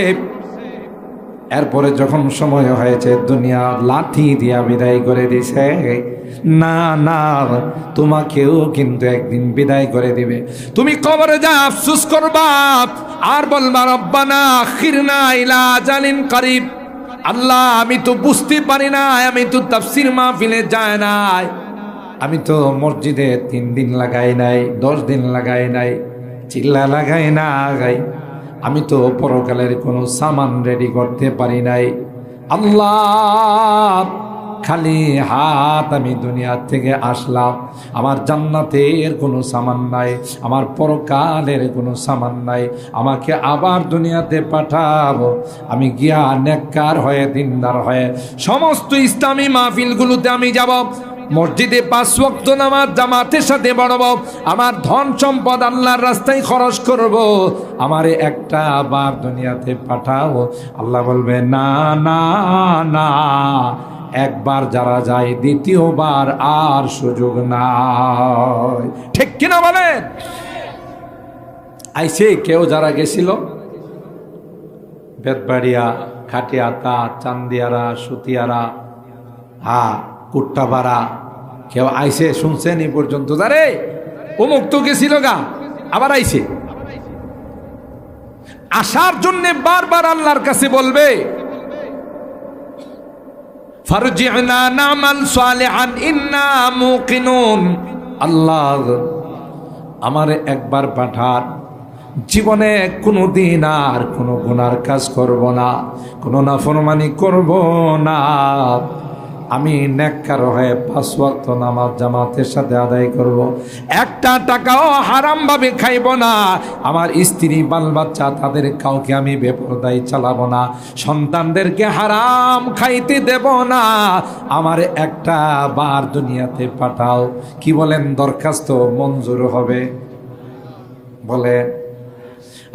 এরপরে যখন সময় হয়েছে দুনিয়া লাঠি দিয়া বিদায় করে দিছে। না না, তোমাকেও কিন্তু একদিন বিদায় করে দিবে। তুমি কবরে যা আফসোস করবা আর বলবা রব্বানা আখিরনা ইলা আজালিন করিব। আল্লাহ, আমি তো বুঝতে পারি না, আমি তো তাফসীর মাহফিলে যায় নাই, আমি তো মসজিদে 3 দিন লাগাই নাই, 10 দিন লাগাই নাই, চিল্লা লাগাই না গাই, আমি তো পরকালের কোনো সামান রেডি করতে পারি নাই। আল্লাহ, খালি হাত আমি দুনিয়া থেকে আসলাম, আমার জান্নাতের কোনো সামান নাই, আমার পরকালের কোনো সামান নাই, আমাকে আবার দুনিয়াতে পাঠাবো। আমি গিয়া নেককার হয়ে দিনদার হয়ে সমস্ত ইসলামী মাহফিলগুলোতে আমি যাব, মসজিদে 5 ওয়াক্ত নামাজ জামাতের সাথে পড়ব, আমার ধন সম্পদ আল্লাহর রাস্তায় খরচ করব, আমারে একটা বার দুনিয়াতে পাঠাও। আল্লাহ বলবে না না না, একবার যারা যায় দ্বিতীয়বার আর সুযোগ নাই। ঠিক কিনা বলেন? আইসে কেউ যারা গেছিল বেতবাড়িয়া, খাটিয়াতা, চান্দিয়ারা, সুতিয়ারা, কুট্টাপাড়া, কেউ আইসে শুনছেন এই পর্যন্ত? যারে অমুক তো গেছিল গা, আবার আইসে। আসার জন্য বারবার আল্লাহর কাছে বলবে ফারজি'না না'মাল সালিহান ইন্না মুকিনুন। আল্লাহ, আমারে একবার পাঠান, জীবনে কোনোদিন আর কোনো গুনার কাজ করব না, কোনো নাফরমানি করব না, আমি নেককার হয়ে 5 ওয়াক্ত নামাজ জামাতের সাথে আদায় করব, একটা টাকাও হারাম ভাবে খাইব না, আমার স্ত্রী বাল বাচ্চা তাদের কাউকে আমি বেপরদাই চালাবো না, সন্তানদেরকে হারাম খাইতে দেব না, আমার একটা বার দুনিয়াতে পাঠাও। কি বলেন? দরখাস্ত মঞ্জুর হবে? বলে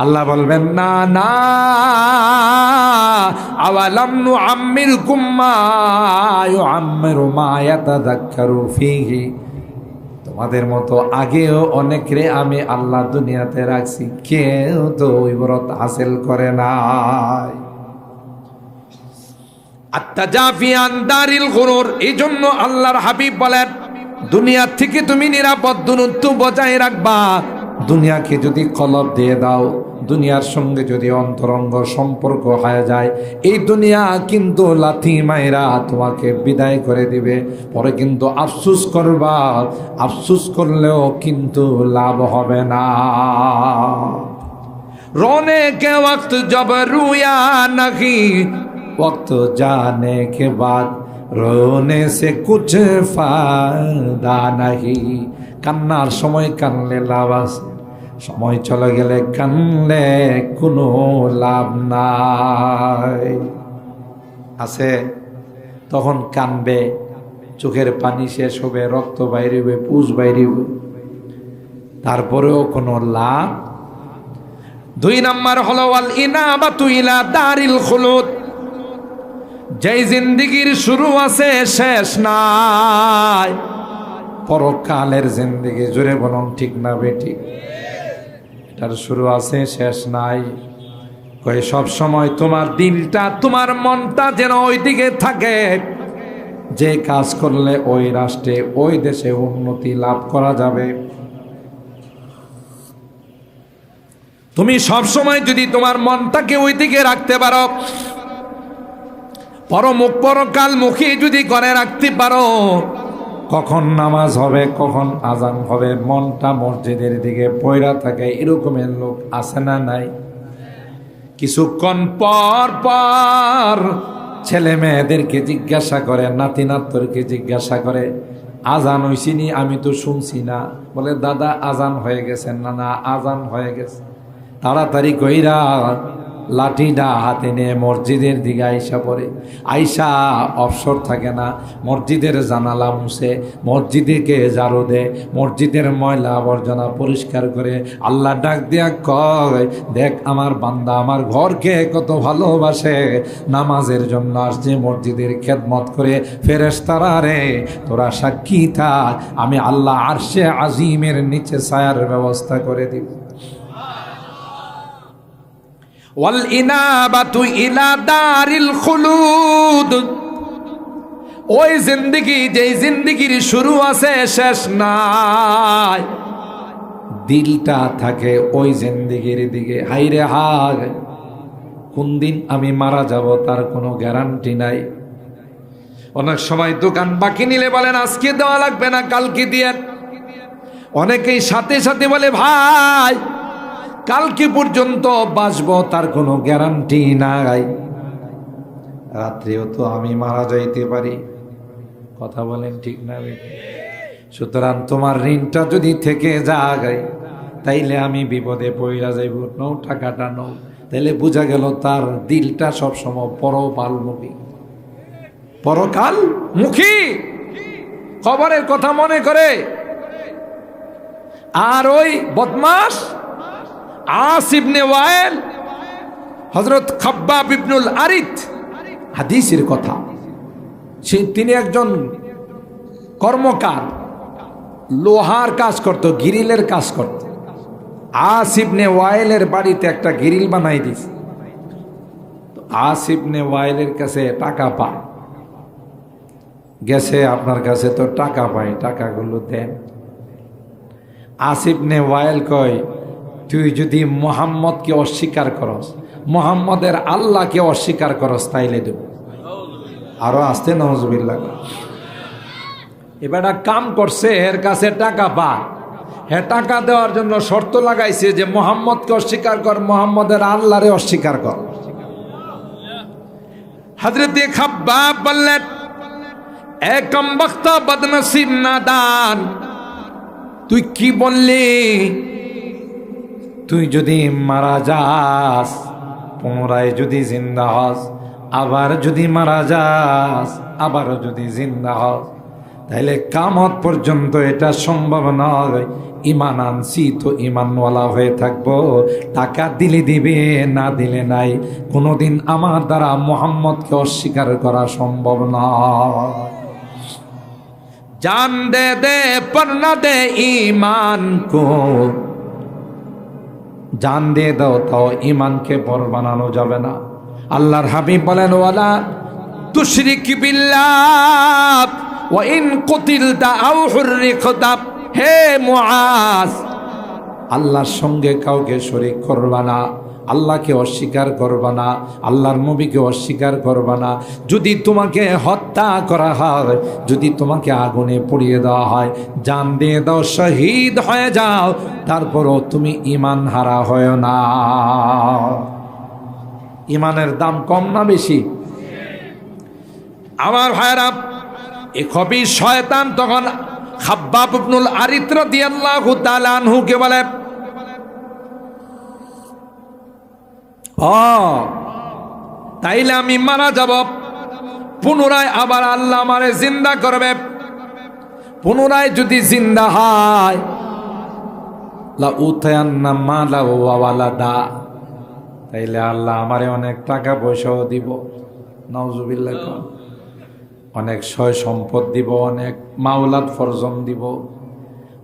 আল্লাহ বলবেন না না, আওয়ালাম নুআম্মিরকুম মা ইউআম্মিরু মা ইয়াতাযাক্কারু ফীহি। তোমাদের মতো আগেও অনেকরে আমি আল্লাহ দুনিয়াতে রাখছি, কেউ তো ইবরত হাসিল করে নাই। আত-তাজাফি আন দারিল গুরুর। এই জন্য আল্লাহর হাবিব বলেন, দুনিয়া থেকে তুমি নিরাপদ দূরত্ব বজায় রাখবা। দুনিয়াকে যদি কলব দিয়ে দাও, দুনিয়ার সঙ্গে যদি অন্তরঙ্গ সম্পর্ক হয়ে যায়, এই দুনিয়া কিন্তু লাথি মাইরা তোমাকে বিদায় করে দিবে, পরে কিন্তু আফসোস করবা, আফসোস করলেও কিন্তু লাভ হবে না। रोने के वक्त जब रोया नहीं, वक्त जाने के बाद रोने से कुछ फायदा नहीं। কান্নার সময় কানলে লাভ আছে, সময় চলে গেলে কানলে কোনো লাভ নাই। আছে তখন কানবে, চোখের পানি শেষ হবে, রক্ত বাইরিবে, পুষ বাইরিবে, তারপরেও কোনো লাভ। 2 নাম্বার হলো ওয়াল ইনাবাতু ইলা দারিল খুলুদ। যেই জিন্দেগির শুরু আছে শেষ নাই, পরকালের জিন্দেগি, জোরে বলুন ঠিক না বেটি? এটার শুরু আছে শেষ নাই। কই সব সময় তোমার দিলটা, তোমার মনটা যেন ওই দিকে থাকে যে কাজ করলে ওই রাষ্ট্রে ওই দেশে উন্নতি লাভ করা যাবে। তুমি সব সময় যদি তোমার মনটাকে ওই দিকে রাখতে পারো, পরমুখ পরকালমুখী যদি করে রাখতে পারো, কখন নামাজ হবে কখন আজান হবে মনটা মসজিদের দিকে পয়রা থাকে, এরকমের লোক আছে না নাই? কিছুক্ষণ পর পর ছেলে মেয়েদেরকে জিজ্ঞাসা করে, নাতি নাতদেরকে জিজ্ঞাসা করে, আজান হইছিনি? আমি তো শুনছি না। বলে দাদা আজান হয়ে গেছে। না না আজান হয়ে গেছে। তাড়াতাড়ি কইরা লাঠিটা হাতে নিয়ে মসজিদের দিকে আইসা পড়ে। আইসা অবসর থাকে না, মসজিদের জানালা মুছে, মসজিদকে ঝাড়ু দেয়, মসজিদের ময়লা আবর্জনা পরিষ্কার করে। আল্লাহ ডাক দিয়া কয়, দেখ আমার বান্দা আমার ঘরকে কত ভালোবাসে, নামাজের জন্য আসছে, মসজিদের খেদমত করে। ফেরেশতারা রে তোরা সাক্ষী থাক, আমি আল্লাহ আরশে আজিমের নিচে ছায়ার ব্যবস্থা করে দিব। ওয়াল ইনাবাতু ইলা দারিল খুলুদ, ওই জিন্দেগি যেই জিন্দেগির শুরু আছে শেষ নাই, দিলটা থাকে ওই জিন্দেগির দিকে। হাইরে হাগ, কোন দিন আমি মারা যাব তার কোনো গ্যারান্টি নাই। অনেক সময় দোকান বাকি নিলে বলেন আজকে দেওয়া লাগবে না কালকে দিয়ে। অনেকেই সাথে সাথে বলে ভাই কালকে পর্যন্ত বাঁচবো, তার কোনো গ্যারান্টি নাই। রাত্রেও তো আমি মারা যাইতে পারি। কথা বলেন ঠিক না? সুতরাং তোমার ঋণটা যদি থেকে যায় তাইলে আমি বিপদে পড়া যাইব। নৌ টাকাটা নৌ, তাইলে বোঝা গেল তার দিলটা সবসময় পরকালমুখী। পরকালমুখী খবরের কথা মনে করে। আর ওই বদমাশ আস ইবনে ওয়াইল, হযরত খাব্বাব ইবনুল আরিত, হাদিসের কথা, তিনি একজন কর্মকার, লোহার কাজ করত, গ্রিলের কাজ করত। আস ইবনে ওয়াইলের বাড়িতে একটা গ্রিল বানাই দিস। আস ইবনে ওয়াইলের কাছে টাকা পায়, গেছে আপনার কাছে তো টাকা পাই, টাকাগুলো দেন। আস ইবনে ওয়াইল কয়, তুই যদি মুহাম্মদকে অস্বীকার করস, মুহাম্মদের আল্লাহকে অস্বীকার করস, তাইলে দেব। আরো আসতে নাউজুবিল্লাহ। এবার কাম করছে, এর কাছে টাকা পা, হে টাকা দেওয়ার জন্য শর্ত লাগাইছে যে মুহাম্মদকে অস্বীকার কর, মুহাম্মদের আল্লাহরে অস্বীকার কর। হযরত খাব্বাব বললেন, এ কমবখতা বদনসিব নাদান, তুই কি বললি? তুই যদি মারা যাস, পুনরায় যদি জিন্দা হস, আবার যদি মারা যাস, আবারও যদি জিন্দা হস, তাহলে কিয়ামত পর্যন্ত এটা সম্ভব নয়। ইমান আনছি তো ইমানওয়ালা হয়ে থাকবো, টাকা দিলে দিবে না দিলে নাই। কোনোদিন আমার দ্বারা মুহাম্মদকে অস্বীকার করা সম্ভব নয়। জান দে দে पर न दे ईमान को, জান দিয়ে দাও তাও ইমানকে পর বানানো যাবে না। আল্লাহর হাবিব বলেন, ওয়ালা তুশরিক বিল্লাহ ওয়া ইন কুতিলতা আও হুররিকতা। হে মুআজ, আল্লাহর সঙ্গে কাউকে শরীক করবা না, আল্লাহকে অস্বীকার করবা না, আল্লাহর নবীকে অস্বীকার করবা না। যদি তোমাকে হত্যা করা হয়, যদি তোমাকে আগুনে পুড়িয়ে দেওয়া হয়, জান দিয়ে দাও, শহীদ হয়ে যাও, তারপরও তুমি ঈমান হারা হয় না। ঈমানের দাম কম না বেশি? আমার ভাইরা, এই খবি শয়তান তখন খাব্বাব ইবনুল আরিত রাদিয়াল্লাহু তাআলা আনহুকে বলে, তাইলে আমি মারা যাব, পুনরায় আবার আল্লাহ আমারে জিন্দা করবে। পুনরায় যদি জিন্দা হয়, লা উতায়ান্না মালা ওয়া ওয়ালাদা, তাইলে আল্লাহ আমারে অনেক টাকা পয়সাও দিব। নাউজুবিল্লাহ। অনেক সয় সম্পদ দিব, অনেক মাওলাদ ফরজন দিব।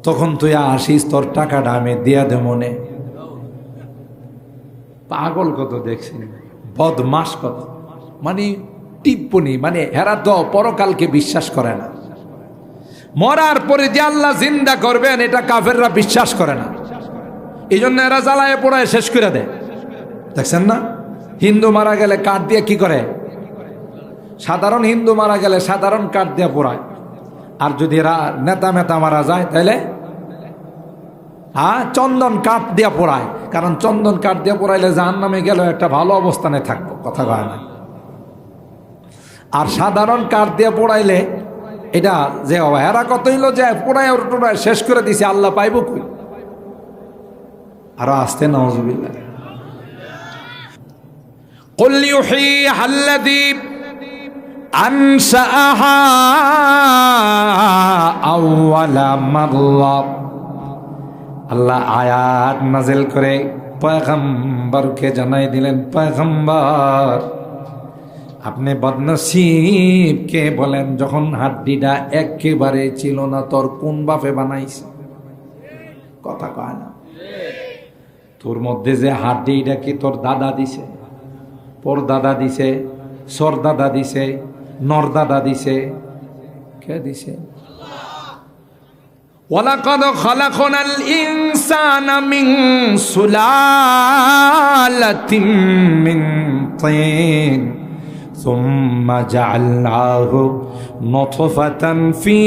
তখন তুই আসিস, তোর টাকাটা আমি দিয়া দে মনে। পাগল কত দেখছি, বদমাস কত, মানে টিপ্পনি, মানে হেরা তো পরকালকে বিশ্বাস করে না। মরার পরে যে আল্লাহ জিন্দা করবেন এটা কাফেররা বিশ্বাস করে না, এই জন্য এরা জ্বালায় পোড়ায় শেষ করে দেয়। দেখছেন না, হিন্দু মারা গেলে কাঠ দিয়ে কি করে? সাধারণ হিন্দু মারা গেলে সাধারণ কাঠ দিয়ে পোড়ায়, আর যদি এরা নেতা মেতা মারা যায় তাহলে চন্দন কাঠ দিয়ে পোড়ায়, কারণ চন্দন কাঠ দিয়ে পোড়াইলে জাহান্নামে গেলেও একটা ভালো অবস্থানে থাকবো, কথা কয় না। আর সাধারণ কাঠ দিয়ে পোড়াইলে এটা যে এরা কত হইলো যে পোড়ায় টোড়ায় শেষ করে দিছে, আল্লাহ পাইব কই? আরো আসতে নাউজুবিল্লাহ। কুল ইউহীহা আল্লাযী আনশাআহা আউওয়ালা মাররা। আল্লাহ আয়াত নাযিল করে পয়গম্বরকে জানাই দিলেন, পয়গম্বর আপনি বদনসিবকে বলেন যখন হাড্ডিটা একেবারে ছিল না তোর কোন বাপে বানাইছে? কথা কয় না। তোর মধ্যে যে হাড্ডিটা কি তোর দাদা দিছে, পর দাদা দিছে, সর দাদা দিছে, নর দাদা দিছে? কে দিছে? ওয়ালাকাদ খালাকনাল ইনসানা মিন সুলালাতিন মিন তিন সুম্মা জাআলনাহু নুতফাতান ফি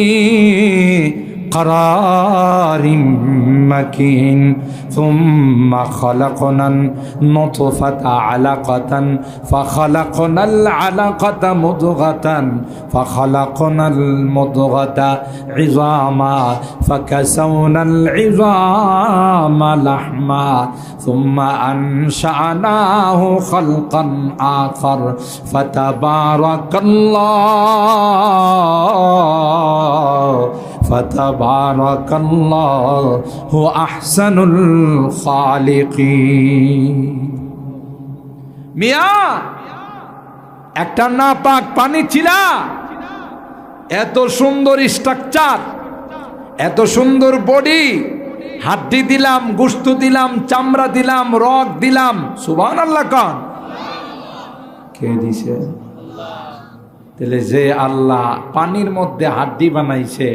قرار مكين ثم خلقنا النطفة علقة فخلقنا العلقة مضغة فخلقنا المضغة عظاما فكسونا العظام لحما ثم أنشأناه خلقا آخر فتبارك الله ফাতাবারাকাল্লাহু আহসানুল খালিকিন। মিয়া একটা নাপাক পানি ছিলা, এত সুন্দর স্ট্রাকচার, এত সুন্দর বডি, হাড্ডি দিলাম, গোশত দিলাম, চামড়া দিলাম, রগ দিলাম, সুবহানাল্লাহ কান কে দিছে? তাহলে যে আল্লাহ পানির মধ্যে হাড্ডি বানাইছে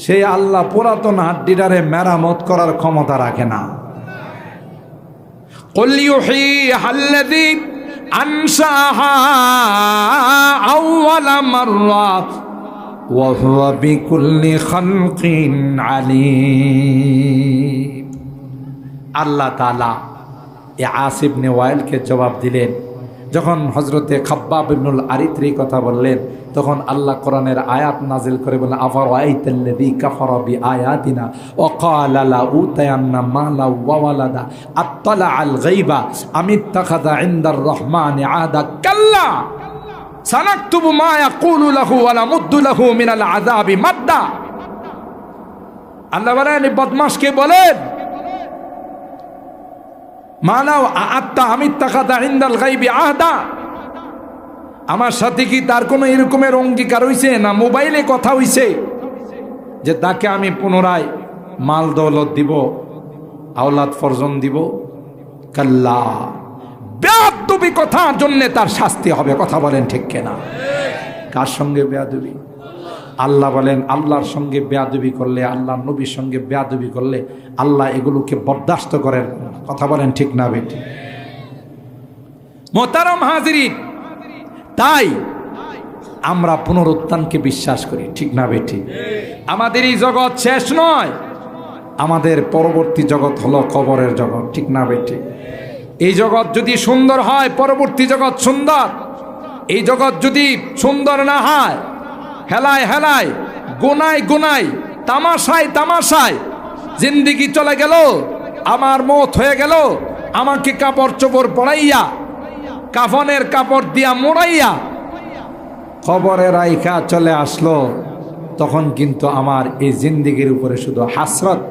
সেই আল্লাহ পুরাতন হাড্ডিটারে মেরামত করার ক্ষমতা রাখে না। কুল ইউহীহা আল্লাযী আনশাআহা আউওয়ালা মাররা ওয়া হুয়া বিকুল্লি খালকিন আলীম। আল্লাহ তাআলা এ আসিব ইবনে ওয়াইলকে জবাব দিলেন যখন হযরতে খাব্বাব ইবনুল আরিত্রি কথা বললেন, তখন আল্লাহ কোরআনের আয়াত নাজিল করে বলেন, আফারাআইতাল্লাযী কাফারা বিআয়াতিনা ওয়া ক্বালা লা উতায়ান্না মালা ওয়া ওয়ালাদা আত্তালাআল গায়বা আমিত্তাখাযা ইনদার রহমানি আহাদা কাল্লা সানাকতুবু মা ইয়াকুলু লাহু ওয়া নামুদ্দু লাহু মিনাল আযাবি মাদ্দা। আল্লাহ বলেন বদমাশকে বলেন, মানাও আত্তা আমিত্তাখাযা ইনদাল গায়বি আহাদা, আমার সাথে কি তার কোনো এরকমের অঙ্গীকার হইছে না মোবাইলে কথা হইছে যে তাকে আমি পুনরায় মাল দৌলত দিব, আওলাদ ফরজন দিব? কাল্লা, বেয়াদবি কথার জন্য তার শাস্তি হবে। কথা বলেন ঠিক কিনা? কার সঙ্গে বেয়াদবি? আল্লাহ বলেন আল্লাহর সঙ্গে বেয়াদবি করলে, আল্লাহর নবীর সঙ্গে বেয়াদবি করলে আল্লাহ এগুলোকে বরদাস্ত করেন। কথা বলেন ঠিক না বেটি? মোহতারাম হাজিরিন, তাই আমরা পুনরুত্থানকে বিশ্বাস করি, ঠিক না বেটি? আমাদের এই জগৎ শেষ নয়, আমাদের পরবর্তী জগৎ হলো কবরের জগৎ, ঠিক না বেটি? এই জগৎ যদি সুন্দর হয় পরবর্তী জগৎ সুন্দর, এই জগৎ যদি সুন্দর না হয় হেলায় হেলায় গুনায় গুনায় তামাশায় তামাশায় জিন্দিগি চলে গেল, আমার মত হয়ে গেল, আমাকে কাপড় চোপড় পরাইয়া কাফনের কাপড় দিয়া মোড়াইয়া কবরে রাইখা চলে আসলো, তখন কিন্তু আমার এই জিন্দিগির উপরে শুধু হাসরত,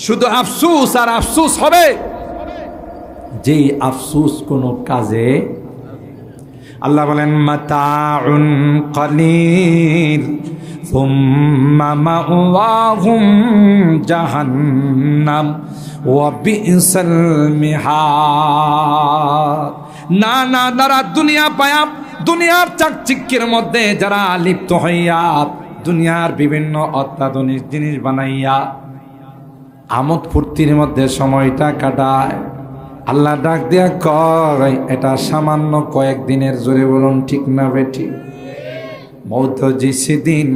শুধু আফসুস আর আফসুস হবে, যেই আফসুস কোনো কাজে। আল্লাহ বলেন মাতাউন কলিল সুম্মা মাওয়াহুম জাহান্নাম ওয়া বিসাল মিহাদ। না না, তারা দুনিয়া পায়া দুনিয়ার চাকচিক্যের মধ্যে যারা লিপ্ত হইয়া দুনিয়ার বিভিন্ন অত্যাধুনিক জিনিস বানাইয়া আমোদ ফুর্তির মধ্যে সময়টা কাটায়, আল্লাহ ডাক দিয়া কয় এটা সামান্য কয়েকদিনের, জোরে বলুন ঠিক না বেটি? मौत जिस दिन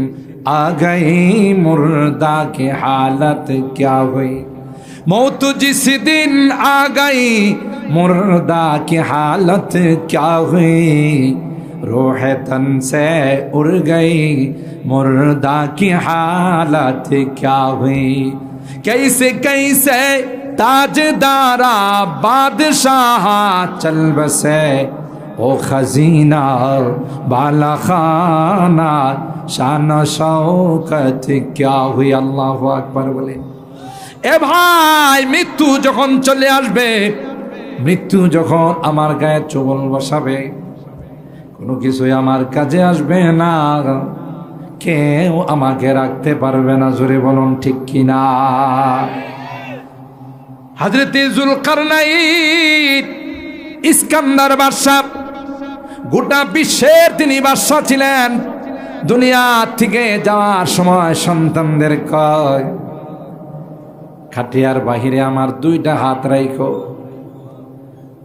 आ गई मुर्दा की हालत क्या हुई, मौत जिस दिन आ गई मुर्दा की हालत क्या हुई, रूह तन से उड़ गई मुर्दा की हालत क्या हुई, कैसे कैसे ताजदारा बादशाह चल बसे ओ खजीना बाला खाना शान शौकत क्या हुई। अल्लाहु আকবার বলে। এ ভাই, মৃত্যু যখন চলে আসবে, মৃত্যু যখন আমার গায়ে চুবল বসাবে, কোনো কিছুই আমার কাজে আসবে না, কেউ আমাকে রাখতে পারবে না, জোরে বলুন ঠিক কিনা? হযরতে যুলকারনাইন ইস্কান্দার বাদশা, গোটা বিশ্বের তিনি বাদশা ছিলেন। দুনিয়া থেকে যাওয়ার সময় সন্তানদের কয়, খাটিয়ার বাহিরে আমার দুইটা হাত রাইখো,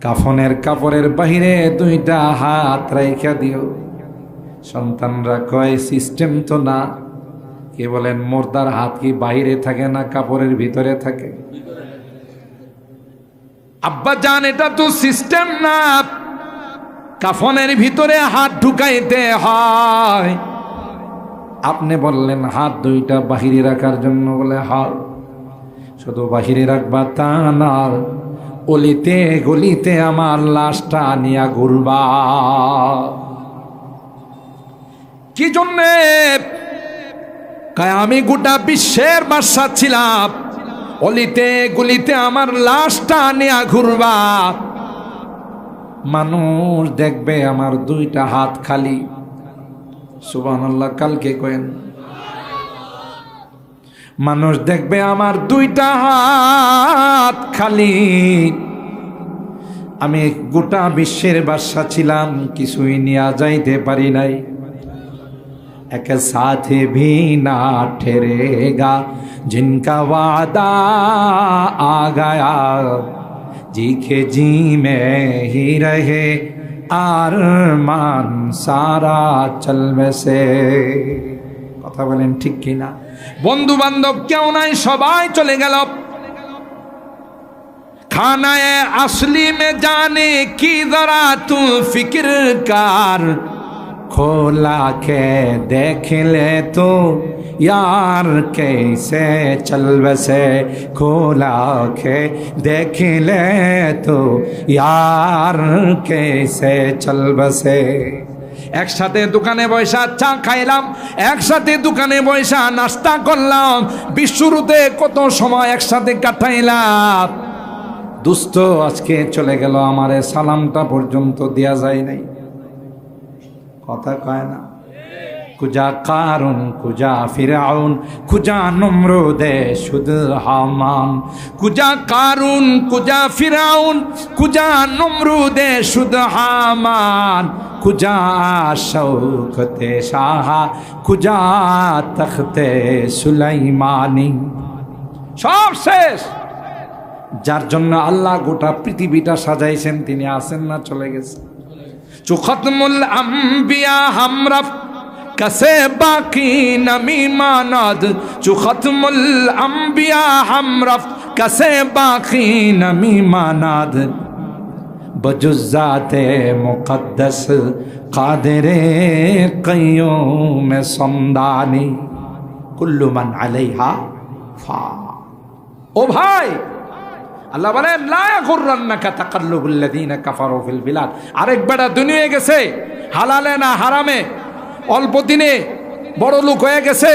কাফনের কাপড়ের বাহিরে দুইটা হাত রাইখা দিও। সন্তানরা কয় সিস্টেম তো না। কে বলেন মুর্দার হাত কি বাহিরে থাকে না কাপড়ের ভিতরে থাকে? আব্বা জান, এটা তো সিস্টেম না, কাফনের ভিতরে হাত ঢুকাইতে হয়। আপনি বললেন হাত দুইটা বাহিরে রাখার জন্য, বলে হাত শুধু বাহিরে রাখবা তা না, অলিতে গলিতে আমার লাশটা নিয়া ঘুরবা। কি জন্যে? আমি গোটা বিশ্বের বাদশা ছিলাম, অলিতে গলিতে আমার লাশটা নিয়া ঘুরবা, মানুষ দেখবে আমার দুইটা হাত খালি। সুবহানাল্লাহ, কালকে কয়েন মানুষ দেখবে আমার দুইটা হাত খালি। আমি গোটা বিশ্বের বাদশা ছিলাম, কিছুই নিয়ে যাইতে পারি নাই। এক সাথে भी ना ठहरेगा जिनका वादा आ गया, जी के जी में ही रहे आरमान सारा चल बसे। কথা বলেন ঠিক কিনা? বন্ধু বান্ধব কেউ নাই, সবাই চলে গেল। খানায়ে আসলি में जाने की जरा तू फिक्र कर, खोला के देख ले तो यार कैसे चल बसे, खोला के देख ले तो यार कैसे चल बसे। একসাথে দোকানে বসা চা খাইলাম, একসাথে দোকানে বসা নাস্তা করলাম, বিশ্বরুতে কত সময় একসাথে কাটাইলাম। দুস্থ আজকে চলে গেল, আমারে সালামটা পর্যন্ত দেয়া যায় নাই। কথা কয় না? কুজা কারুন কুজা ফিরাউন কুজা নমরুদে শুদ হামান, কুজা কারুন কুজা ফিরাউন কুজা নমরুদে শুদ হামান, কুজা শৌকতে শাহ কুজা তখতে সুলাইমানি। সব শেষ। যার জন্য আল্লাহ গোটা পৃথিবীটা সাজাইছেন তিনি আছেন না, চলে গেছে। চু খতমুল আম্বিয়া হামরফ কসে বাকি নমি মানাদ, চু খতমুল আম্বিয়া হামরফ কসে বাকি নমি মানাদ, বজুজাতে মুকদ্দস কাদেরে কয়ুম সমদানি, কুল্লু মান আলাইহা ফা। ও ভাই, আল্লাহ বলেন লা ইয়াগুররান্নাকা তাকাল্লুবুল লাযিনা কাফারু ফিল বিলাদ। আরেক বেটা দুনিয়ায় গেছে, হালালে না হারামে, অল্প দিনে বড় লোক হয়ে গেছে,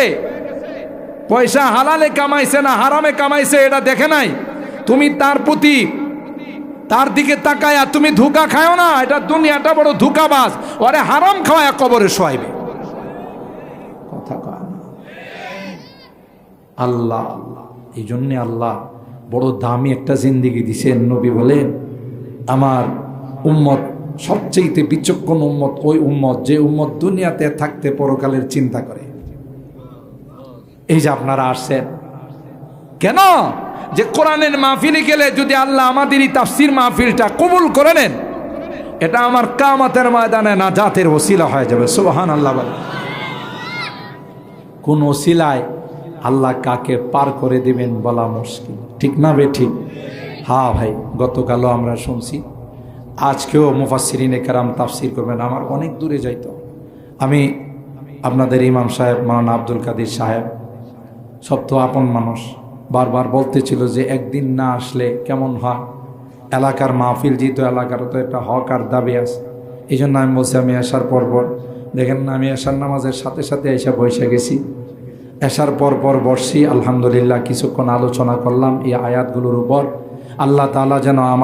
পয়সা হালালে কামাইছে না হারামে কামাইছে এটা দেখে নাই। তুমি তার প্রতি তার দিকে তাকায়া তুমি ধোঁকা খাও না, এটা দুনিয়াটা বড় ধোঁকাবাজ, ওরে হারাম খাওয়ায় কবরে শোয়াইবে। কথা কয় না? আল্লাহ আল্লাহ, এই জন্যে আল্লাহ বড় দামি একটা জিন্দেগি দিছেন। নবী বলেন আমার উম্মত সবচেয়ে বিচক্ষণ উম্মত ওই উম্মত যে উম্মত দুনিয়াতে থাকতে পরকালের চিন্তা করে। এই যে আপনারা আসছেন কেন? যে কোরআনের মাহফিলে গেলে যদি আল্লাহ আমাদেরই তাফসীর মাহফিলটা কবুল করে নেন, এটা আমার কিয়ামতের ময়দানে নাজাতের ওসিলা হয়ে যাবে। সুবহানাল্লাহ বলে। কোন ওসিলায় আল্লাহ কাকে পার করে দিবেন বলা মুশকিল, ঠিক না বে ঠিক? হ্যাঁ ভাই, গতকালও আমরা শুনছি, আজকেও মুফাসসিরিনে কেরাম তাফসীর করবেন। আমার অনেক দূরে যাইতো, আমি আপনাদের ইমাম সাহেব মাওলানা আব্দুল কাদের সাহেব সব তো আপন মানুষ, বারবার বলতেছিল যে একদিন না আসলে কেমন হয়, এলাকার মাহফিল যেহেতু এলাকার তো একটা হক আর দাবি আছে। এই জন্য আমি বলছি আমি আসার পর দেখেন না, আমি এশার নামাজের সাথে সাথে এসে বসে গেছি। এশার পর বসছি, আলহামদুলিল্লাহ কিছুক্ষণ আলোচনা করলাম এই আয়াতগুলোর উপর। আল্লাহ তাআলা যেন